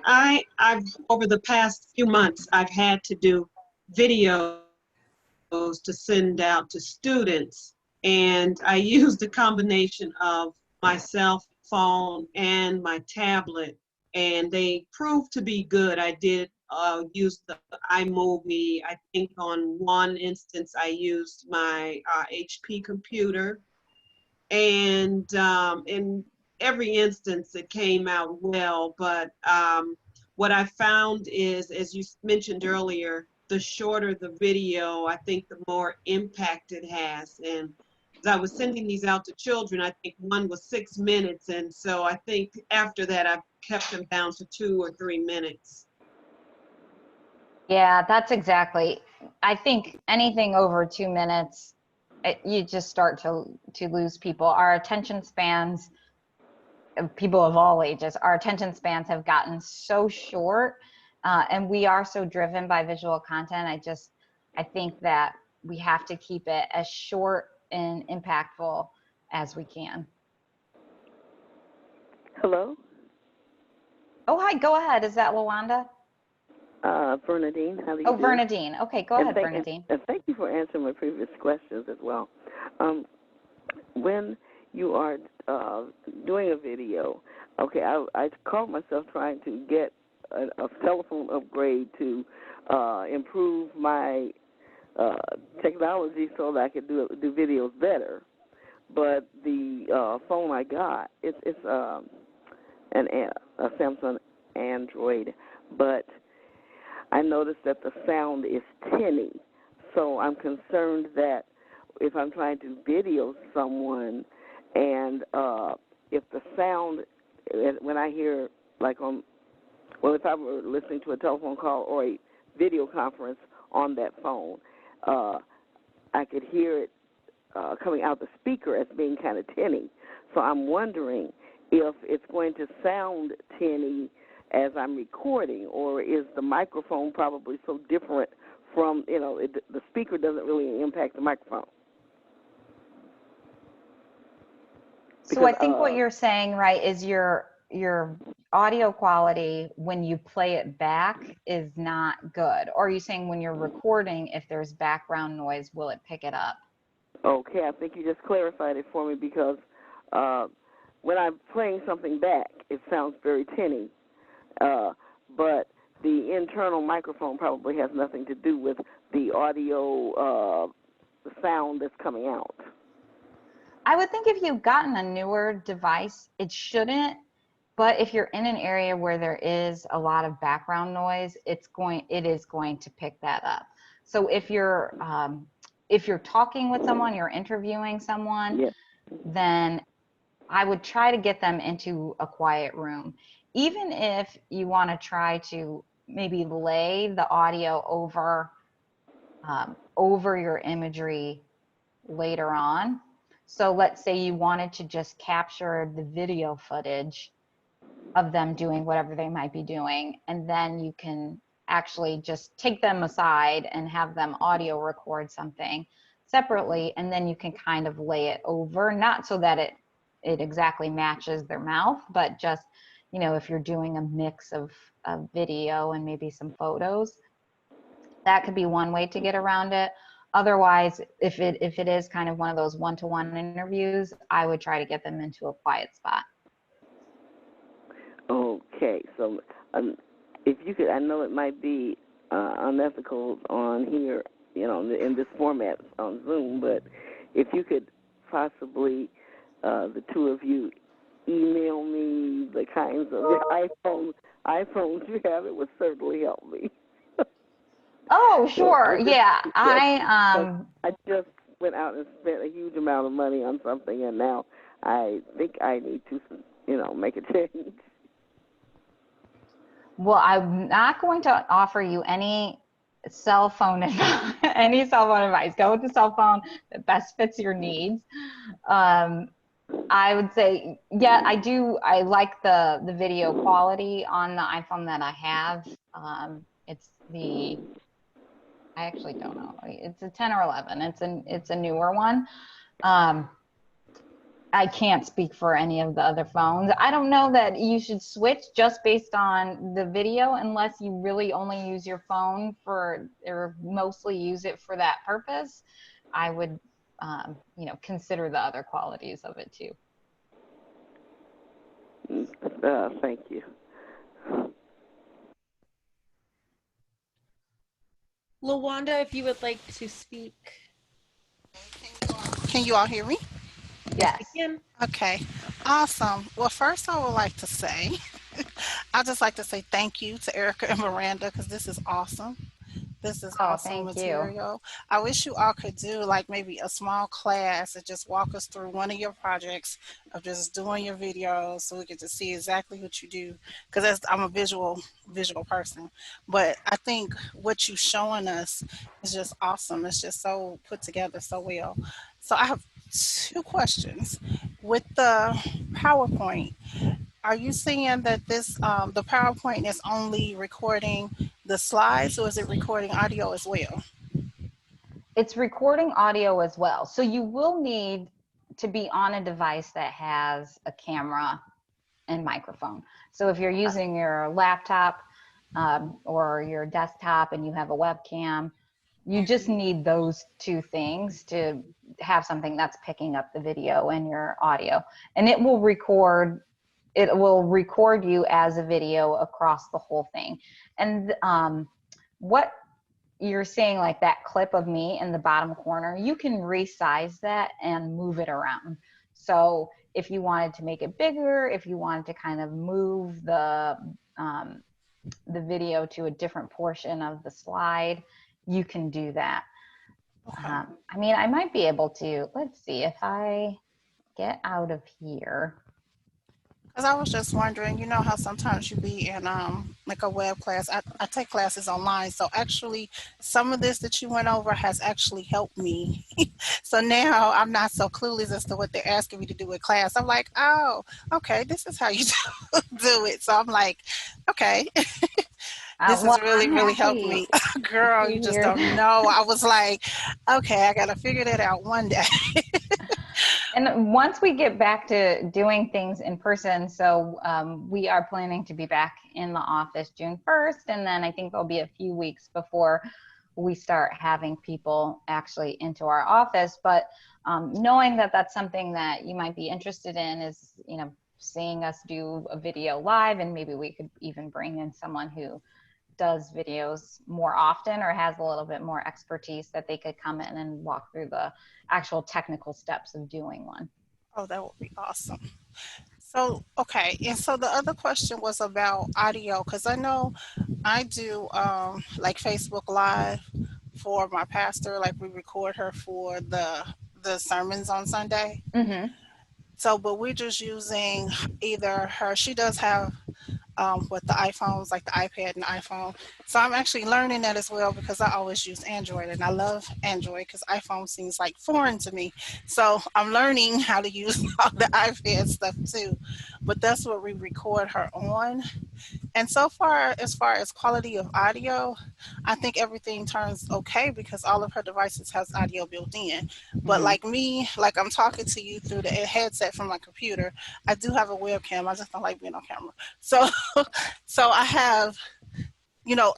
I've over the past few months, I've had to do videos to send out to students, and I used a combination of my cell phone and my tablet, and they proved to be good. I did use the iMovie. I think on one instance I used my HP computer, and in every instance it came out well. But what I found is, as you mentioned earlier, the shorter the video, I think the more impact it has. And as I was sending these out to children, I think one was 6 minutes, and so I think after that I've kept them down to 2 or 3 minutes. Yeah, that's exactly. I think anything over 2 minutes, you just start to lose people. Our attention spans, people of all ages, our attention spans have gotten so short, and we are so driven by visual content. I think that we have to keep it as short and impactful as we can. Hello? Oh, hi, go ahead. Is that Lawanda? Bernadine, how do you Oh, do? Bernadine. Okay, go ahead, Bernadine. And thank you for answering my previous questions as well. When you are doing a video, okay, I caught myself trying to get a telephone upgrade to improve my technology so that I could do videos better. But the phone I got, it's a Samsung Android, but I noticed that the sound is tinny. So I'm concerned that if I'm trying to video someone and if the sound, when I hear like if I were listening to a telephone call or a video conference on that phone, I could hear it coming out the speaker as being kind of tinny. So I'm wondering if it's going to sound tinny as I'm recording, or is the microphone probably so different from, the speaker doesn't really impact the microphone? So I think what you're saying, right, is your audio quality when you play it back is not good. Or are you saying when you're recording, if there's background noise, will it pick it up? Okay, I think you just clarified it for me, because when I'm playing something back, it sounds very tinny. But the internal microphone probably has nothing to do with the audio sound that's coming out. I would think if you've gotten a newer device, it shouldn't. But if you're in an area where there is a lot of background noise, it is going to pick that up. So if you're talking with someone, you're interviewing someone, Yes. then I would try to get them into a quiet room. Even if you want to try to maybe lay the audio over your imagery later on. So let's say you wanted to just capture the video footage of them doing whatever they might be doing, and then you can actually just take them aside and have them audio record something separately, and then you can kind of lay it over, not so that it exactly matches their mouth, but just, if you're doing a mix of video and maybe some photos, that could be one way to get around it. Otherwise, if it is kind of one of those one-to-one interviews, I would try to get them into a quiet spot. Okay, so if you could, I know it might be unethical on here, in this format on Zoom, but if you could possibly, the two of you, email me the kinds of iPhones you have, it would certainly help me. Oh, sure. Yeah. I just went out and spent a huge amount of money on something, and now I think I need to, make a change. Well, I'm not going to offer you any cell phone advice. Go with the cell phone that best fits your needs. I would say, yeah, I do. I like the video quality on the iPhone that I have. It's the, I actually don't know. It's a 10 or 11. It's a newer one. Um, I can't speak for any of the other phones. I don't know that you should switch just based on the video unless you really only use your phone for, or mostly use it for that purpose. I would, consider the other qualities of it too. Thank you. Lawanda, if you would like to speak. Can you all hear me? Yes. We can. Okay, awesome. Well, first I would like to say, I'd just like to say thank you to Erica and Miranda because this is awesome. This is Oh, awesome thank you. material. I wish you all could do like maybe a small class and just walk us through one of your projects of just doing your videos so we get to see exactly what you do. Because I'm a visual person. But I think what you're showing us is just awesome. It's just so put together so well. So I have two questions. With the PowerPoint, are you saying that this the PowerPoint is only recording the slides, or is it recording audio as well? It's recording audio as well. So you will need to be on a device that has a camera and microphone. So if you're using your laptop or your desktop and you have a webcam, you just need those two things to have something that's picking up the video and your audio. And it will record you as a video across the whole thing. And what you're seeing, like that clip of me in the bottom corner, you can resize that and move it around. So if you wanted to make it bigger, if you wanted to kind of move the video to a different portion of the slide, you can do that. Okay. I mean, I might be able to, let's see if I get out of here. Because I was just wondering, you know how sometimes you be in like a web class. I take classes online, so actually some of this that you went over has actually helped me. So now I'm not so clueless as to what they're asking me to do in class. I'm like, oh, okay, this is how you do it. So I'm like, okay. This has really helped me. Girl, you just don't know. I was like, okay, I got to figure that out one day. And once we get back to doing things in person, so we are planning to be back in the office June 1st, and then I think there'll be a few weeks before we start having people actually into our office. But knowing that that's something that you might be interested in is, seeing us do a video live, and maybe we could even bring in someone who does videos more often or has a little bit more expertise that they could come in and walk through the actual technical steps of doing one. Oh, that would be awesome. So, okay. And so the other question was about audio, because I know I do like Facebook Live for my pastor, like we record her for the sermons on Sunday. Mm-hmm. So, but we're just using either her, she does have with the iPhones, like the iPad and the iPhone. So I'm actually learning that as well because I always use Android and I love Android because iPhone seems like foreign to me. So I'm learning how to use all the iPad stuff too. But that's what we record her on. And so far as quality of audio, I think everything turns okay because all of her devices has audio built in. But like me, like I'm talking to you through the headset from my computer, I do have a webcam. I just don't like being on camera. So I have,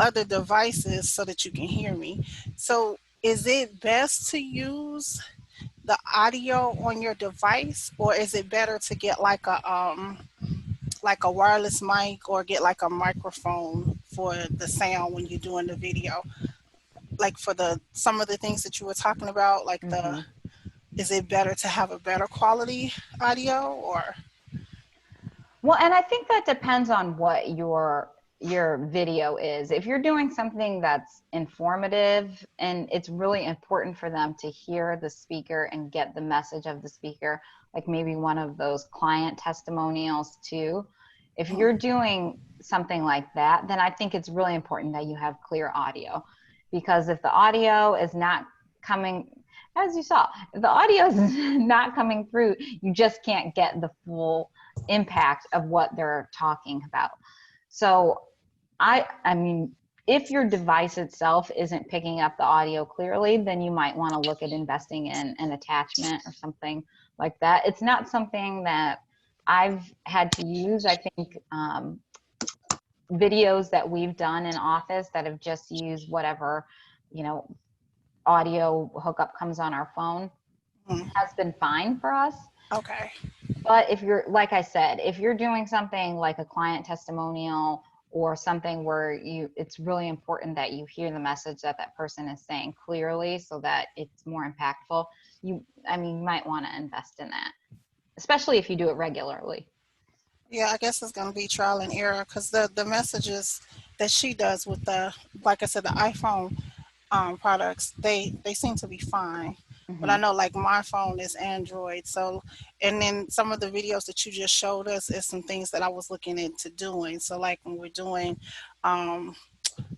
other devices so that you can hear me. So is it best to use the audio on your device, or is it better to get like a wireless mic or get like a microphone for the sound when you're doing the video? Like for some of the things that you were talking about, like is it better to have a better quality audio or? Well, and I think that depends on what your video is. If you're doing something that's informative and it's really important for them to hear the speaker and get the message of the speaker, like maybe one of those client testimonials too. If you're doing something like that, then I think it's really important that you have clear audio, because if the audio is not coming, as you saw, if the audio is not coming through, you just can't get the full impact of what they're talking about. So I mean, if your device itself isn't picking up the audio clearly, then you might want to look at investing in an attachment or something like that. It's not something that I've had to use. I think videos that we've done in office that have just used whatever, you know, audio hookup comes on our phone has been fine for us. Okay. But if you're, like I said, if you're doing something like a client testimonial or something where it's really important that you hear the message that that person is saying clearly so that it's more impactful, you might want to invest in that, especially if you do it regularly. Yeah, I guess it's going to be trial and error because the messages that she does with the, like I said, the iPhone products, they seem to be fine. But I know like my phone is Android. So, and then some of the videos that you just showed us is some things that I was looking into doing. So like when we're doing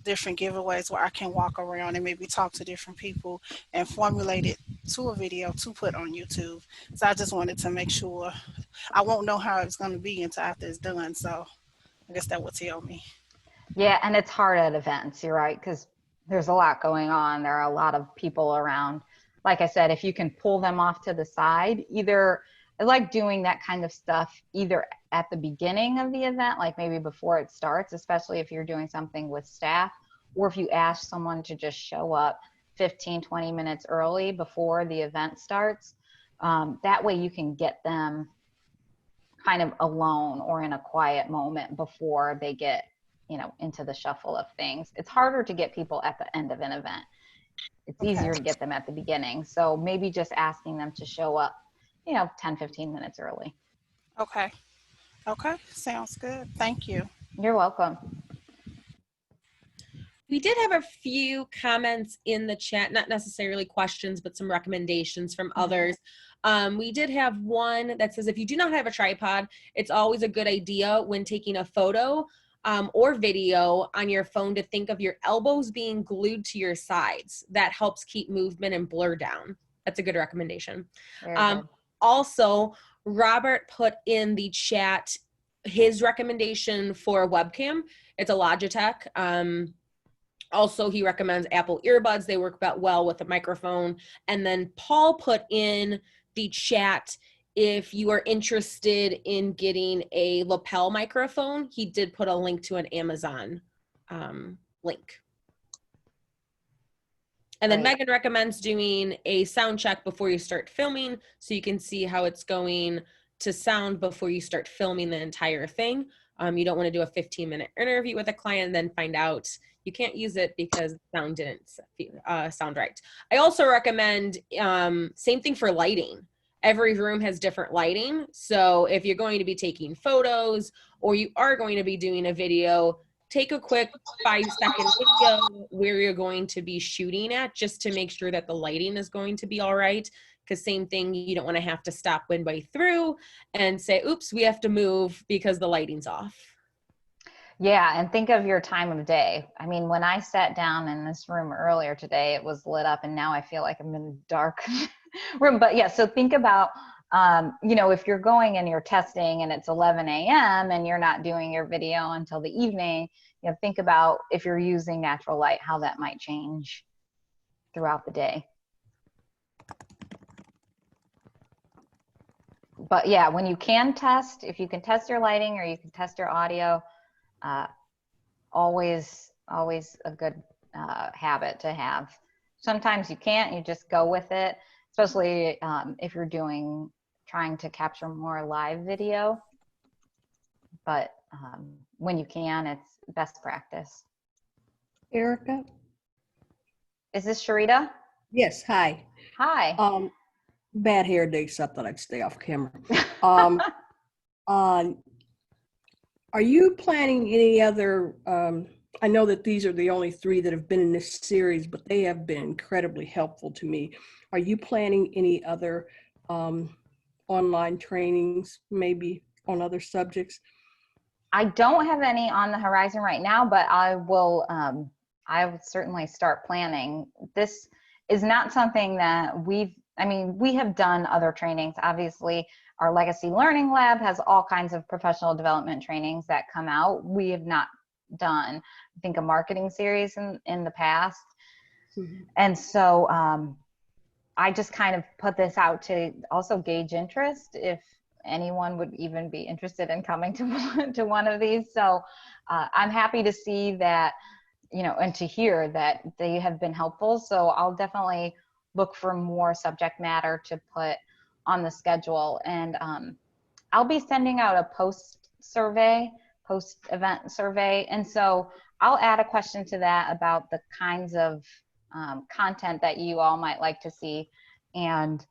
different giveaways where I can walk around and maybe talk to different people and formulate it to a video to put on YouTube. So I just wanted to make sure I won't know how it's going to be until after it's done. So I guess that would tell me. Yeah, and it's hard at events, you're right, because there's a lot going on. There are a lot of people around. Like I said, if you can pull them off to the side, either I like doing that kind of stuff either at the beginning of the event, like maybe before it starts, especially if you're doing something with staff, or if you ask someone to just show up 15, 20 minutes early before the event starts. That way you can get them kind of alone or in a quiet moment before they get, you know, into the shuffle of things. It's harder to get people at the end of an event. It's easier to get them at the beginning. So maybe just asking them to show up, you know, 10, 15 minutes early. Okay. Okay. Sounds good. Thank you. You're welcome. We did have a few comments in the chat, not necessarily questions, but some recommendations from others. We did have one that says, if you do not have a tripod, it's always a good idea when taking a photo or video on your phone to think of your elbows being glued to your sides. That helps keep movement and blur down. That's a good recommendation. Also, Robert put in the chat his recommendation for a webcam. It's a Logitech. Also, he recommends Apple earbuds. They work well with a microphone. And then Paul put in the chat, if you are interested in getting a lapel microphone, he did put a link to an Amazon link. And then Megan recommends doing a sound check before you start filming so you can see how it's going to sound before you start filming the entire thing. You don't want to do a 15-minute interview with a client and then find out you can't use it because the sound didn't sound right. I also recommend, same thing for lighting. Every room has different lighting. So if you're going to be taking photos or you are going to be doing a video, take a quick 5-second video where you're going to be shooting at just to make sure that the lighting is going to be all right. Because same thing, you don't want to have to stop midway through and say, oops, we have to move because the lighting's off. Yeah, and think of your time of day. I mean, when I sat down in this room earlier today, it was lit up and now I feel like I'm in a dark room. But yeah, so think about, you know, if you're going and you're testing and it's 11 a.m. and you're not doing your video until the evening, you know, think about if you're using natural light, how that might change throughout the day. But yeah, when you can test, if you can test your lighting or you can test your audio, always a good habit to have. Sometimes you can't, you just go with it, especially if you're trying to capture more live video. But when you can, it's best practice. Erica? Is this Sharita? Yes, hi. Hi. Bad hair day, so I thought I'd stay off camera. Are you planning any other, I know that these are the only 3 that have been in this series, but they have been incredibly helpful to me. Are you planning any other online trainings, maybe on other subjects? I don't have any on the horizon right now, but I will certainly start planning. This is not something that we have done other trainings. Obviously, our Legacy Learning Lab has all kinds of professional development trainings that come out. We have not done, I think, a marketing series in the past. Mhm. And so I just kind of put this out to also gauge interest, if anyone would even be interested in coming to one of these. So I'm happy to see that, and to hear that they have been helpful. So I'll definitely look for more subject matter to put on the schedule. And I'll be sending out a post-event survey. And so I'll add a question to that about the kinds of content that you all might like to see. And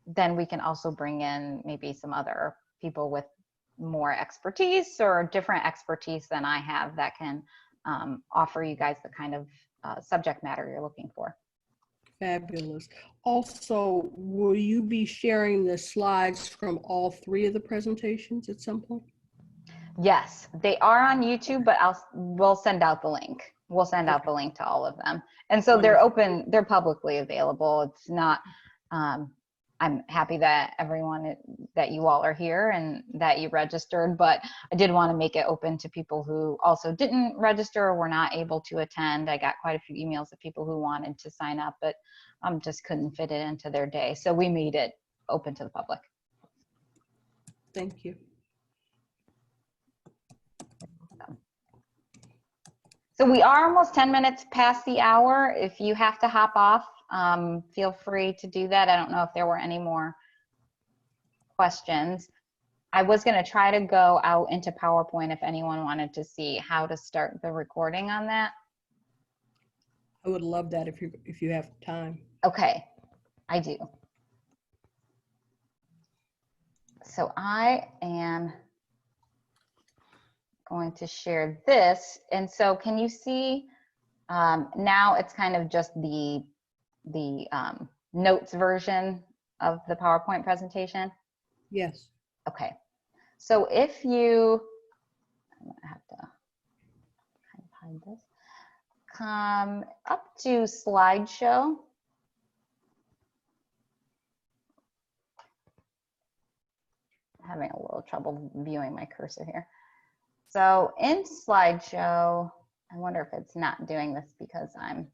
then we can also bring in maybe some other people with more expertise or different expertise than I have that can offer you guys the kind of subject matter you're looking for. Fabulous. Also, will you be sharing the slides from all three of the presentations at some point? Yes, they are on YouTube, but we'll send out the link. We'll send out the link to all of them. And so they're open, they're publicly available. It's not, I'm happy that that you all are here and that you registered, but I did want to make it open to people who also didn't register or were not able to attend. I got quite a few emails of people who wanted to sign up, but just couldn't fit it into their day. So we made it open to the public. Thank you. So we are almost 10 minutes past the hour. If you have to hop off, feel free to do that. I don't know if there were any more questions. I was going to try to go out into PowerPoint if anyone wanted to see how to start the recording on that. I would love that if you have time. Okay, I do. So I am going to share this. And so can you see now it's kind of just the notes version of the PowerPoint presentation? Yes. Okay. So if you, I'm gonna have to kind of hide this. Come up to Slideshow. I'm having a little trouble viewing my cursor here. So in Slideshow, I wonder if it's not doing this because I'm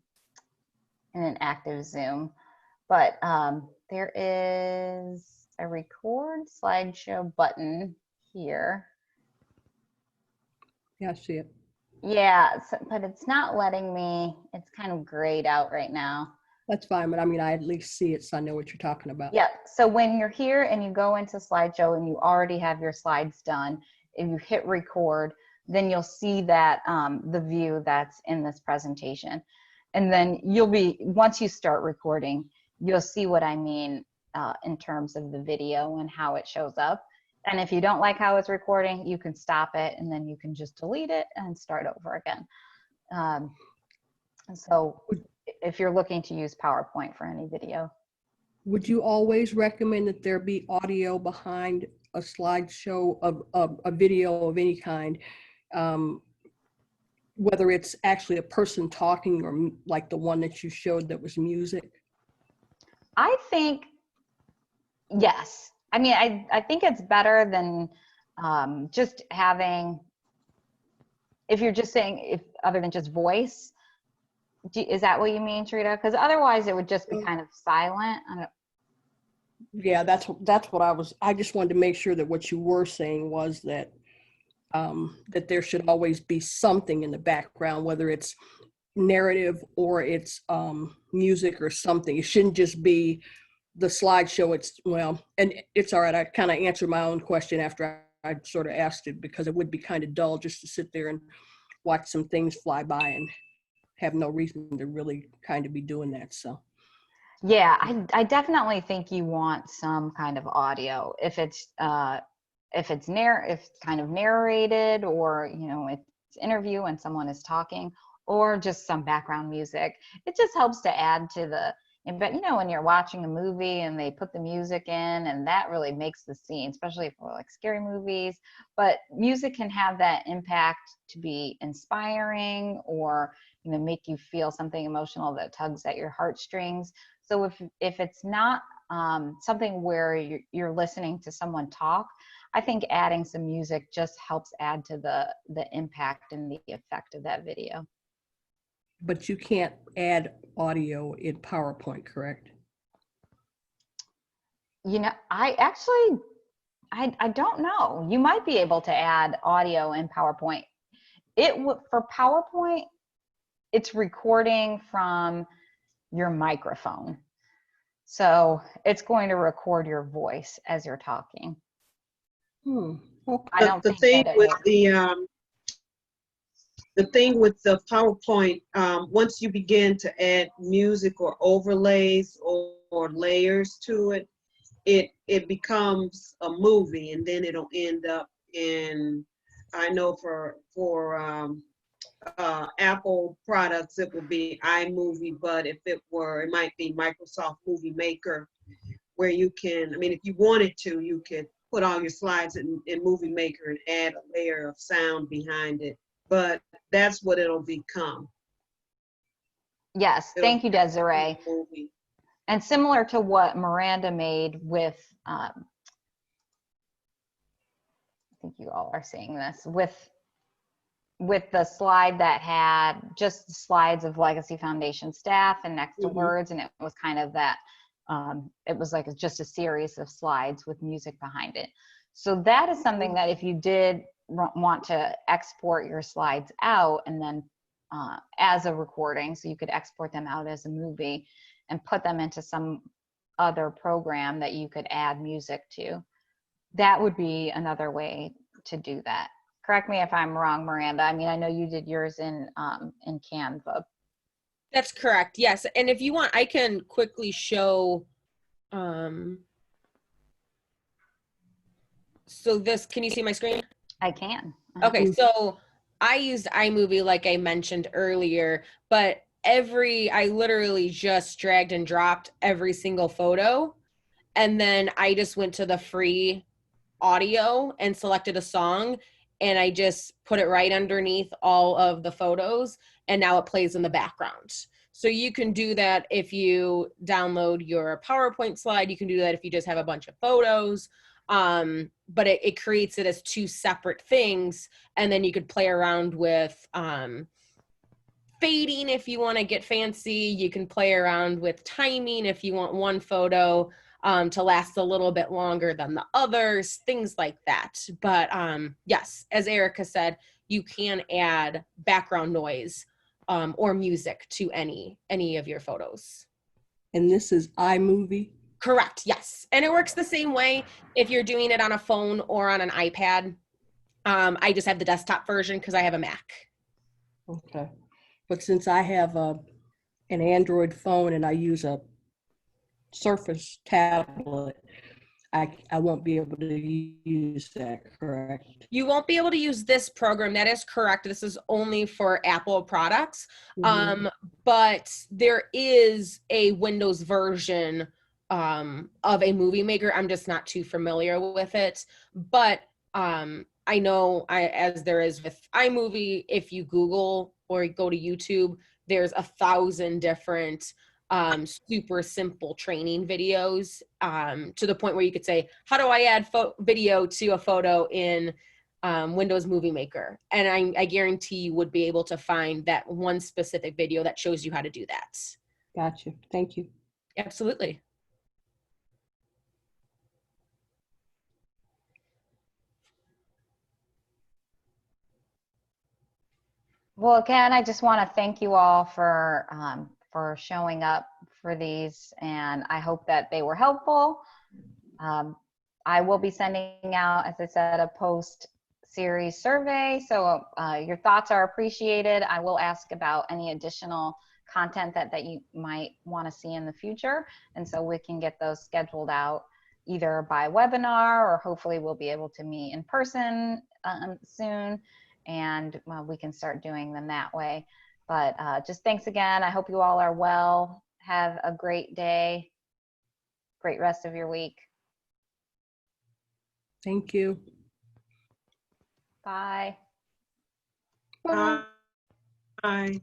in an active Zoom, but there is a record slideshow button here. Yeah, I see it. Yeah, but it's not letting me, it's kind of grayed out right now. That's fine, but I mean, I at least see it, so I know what you're talking about. Yeah, so when you're here and you go into Slideshow and you already have your slides done, if you hit record, then you'll see that the view that's in this presentation. And then once you start recording, you'll see what I mean in terms of the video and how it shows up. And if you don't like how it's recording, you can stop it and then you can just delete it and start over again. So if you're looking to use PowerPoint for any video. Would you always recommend that there be audio behind a slideshow of a video of any kind, whether it's actually a person talking or like the one that you showed that was music? I think, yes. I mean, I think it's better than just having, if you're just saying, other than just voice, is that what you mean, Tarita? Because otherwise it would just be kind of silent. Yeah, that's what I just wanted to make sure that what you were saying was that that there should always be something in the background, whether it's narrative or it's music or something. It shouldn't just be the slideshow. And it's all right. I kind of answered my own question after I sort of asked it, because it would be kind of dull just to sit there and watch some things fly by and have no reason to really kind of be doing that. So. Yeah, I definitely think you want some kind of audio. If it's kind of narrated, or it's interview and someone is talking, or just some background music. It just helps to add to But when you're watching a movie and they put the music in, and that really makes the scene, especially for like scary movies. But music can have that impact to be inspiring, or make you feel something emotional that tugs at your heartstrings. So if it's not something where you're listening to someone talk, I think adding some music just helps add to the impact and the effect of that video. But you can't add audio in PowerPoint, correct? I actually, I don't know. You might be able to add audio in PowerPoint. For PowerPoint, it's recording from your microphone. So it's going to record your voice as you're talking. Okay. I don't The think thing that it with will. the thing with the PowerPoint, once you begin to add music or overlays or layers to it, it becomes a movie, and then it'll end up in, I know for Apple products, it will be iMovie, but if it might be Microsoft Movie Maker, where you can, if you wanted to, you could put all your slides in Movie Maker and add a layer of sound behind it. But that's what it'll become. Yes, thank you, Desiree. Movie. And similar to what Miranda made with, I think you all are seeing this, with the slide that had just the slides of Legacy Foundation staff and next to words, and it was kind of that, it was like just a series of slides with music behind it. So that is something that if you did want to export your slides out and then as a recording, so you could export them out as a movie and put them into some other program that you could add music to, that would be another way to do that. Correct me if I'm wrong, Miranda. I know you did yours in Canva. That's correct. Yes. And if you want, I can quickly show. So this, can you see my screen? I can. Okay. So I used iMovie, like I mentioned earlier, but I literally just dragged and dropped every single photo. And then I just went to the free audio and selected a song, and I just put it right underneath all of the photos, and now it plays in the background. So you can do that if you download your PowerPoint slide. You can do that if you just have a bunch of photos. But it creates it as two separate things, and then you could play around with fading if you want to get fancy. You can play around with timing if you want one photo to last a little bit longer than the others, things like that. But yes, as Erica said, you can add background noise or music to any of your photos. And this is iMovie? Correct, yes. And it works the same way if you're doing it on a phone or on an iPad. I just have the desktop version because I have a Mac. Okay. But since I have an Android phone and I use a Surface tablet, I won't be able to use that, correct? You won't be able to use this program. That is correct. This is only for Apple products. But there is a Windows version of a movie maker. I'm just not too familiar with it. But I know as there is with iMovie, if you Google or go to YouTube, there's 1,000 different super simple training videos to the point where you could say, how do I add video to a photo in Windows Movie Maker? And I guarantee you would be able to find that one specific video that shows you how to do that. Gotcha. Thank you. Absolutely. Well, again, I just want to thank you all for showing up for these, and I hope that they were helpful. I will be sending out, as I said, a post-series survey, so your thoughts are appreciated. I will ask about any additional content that you might want to see in the future, and so we can get those scheduled out either by webinar, or hopefully we'll be able to meet in person soon, and we can start doing them that way. But just thanks again. I hope you all are well, Have a great day. Great rest of your week. Thank you. Bye. Bye. Bye.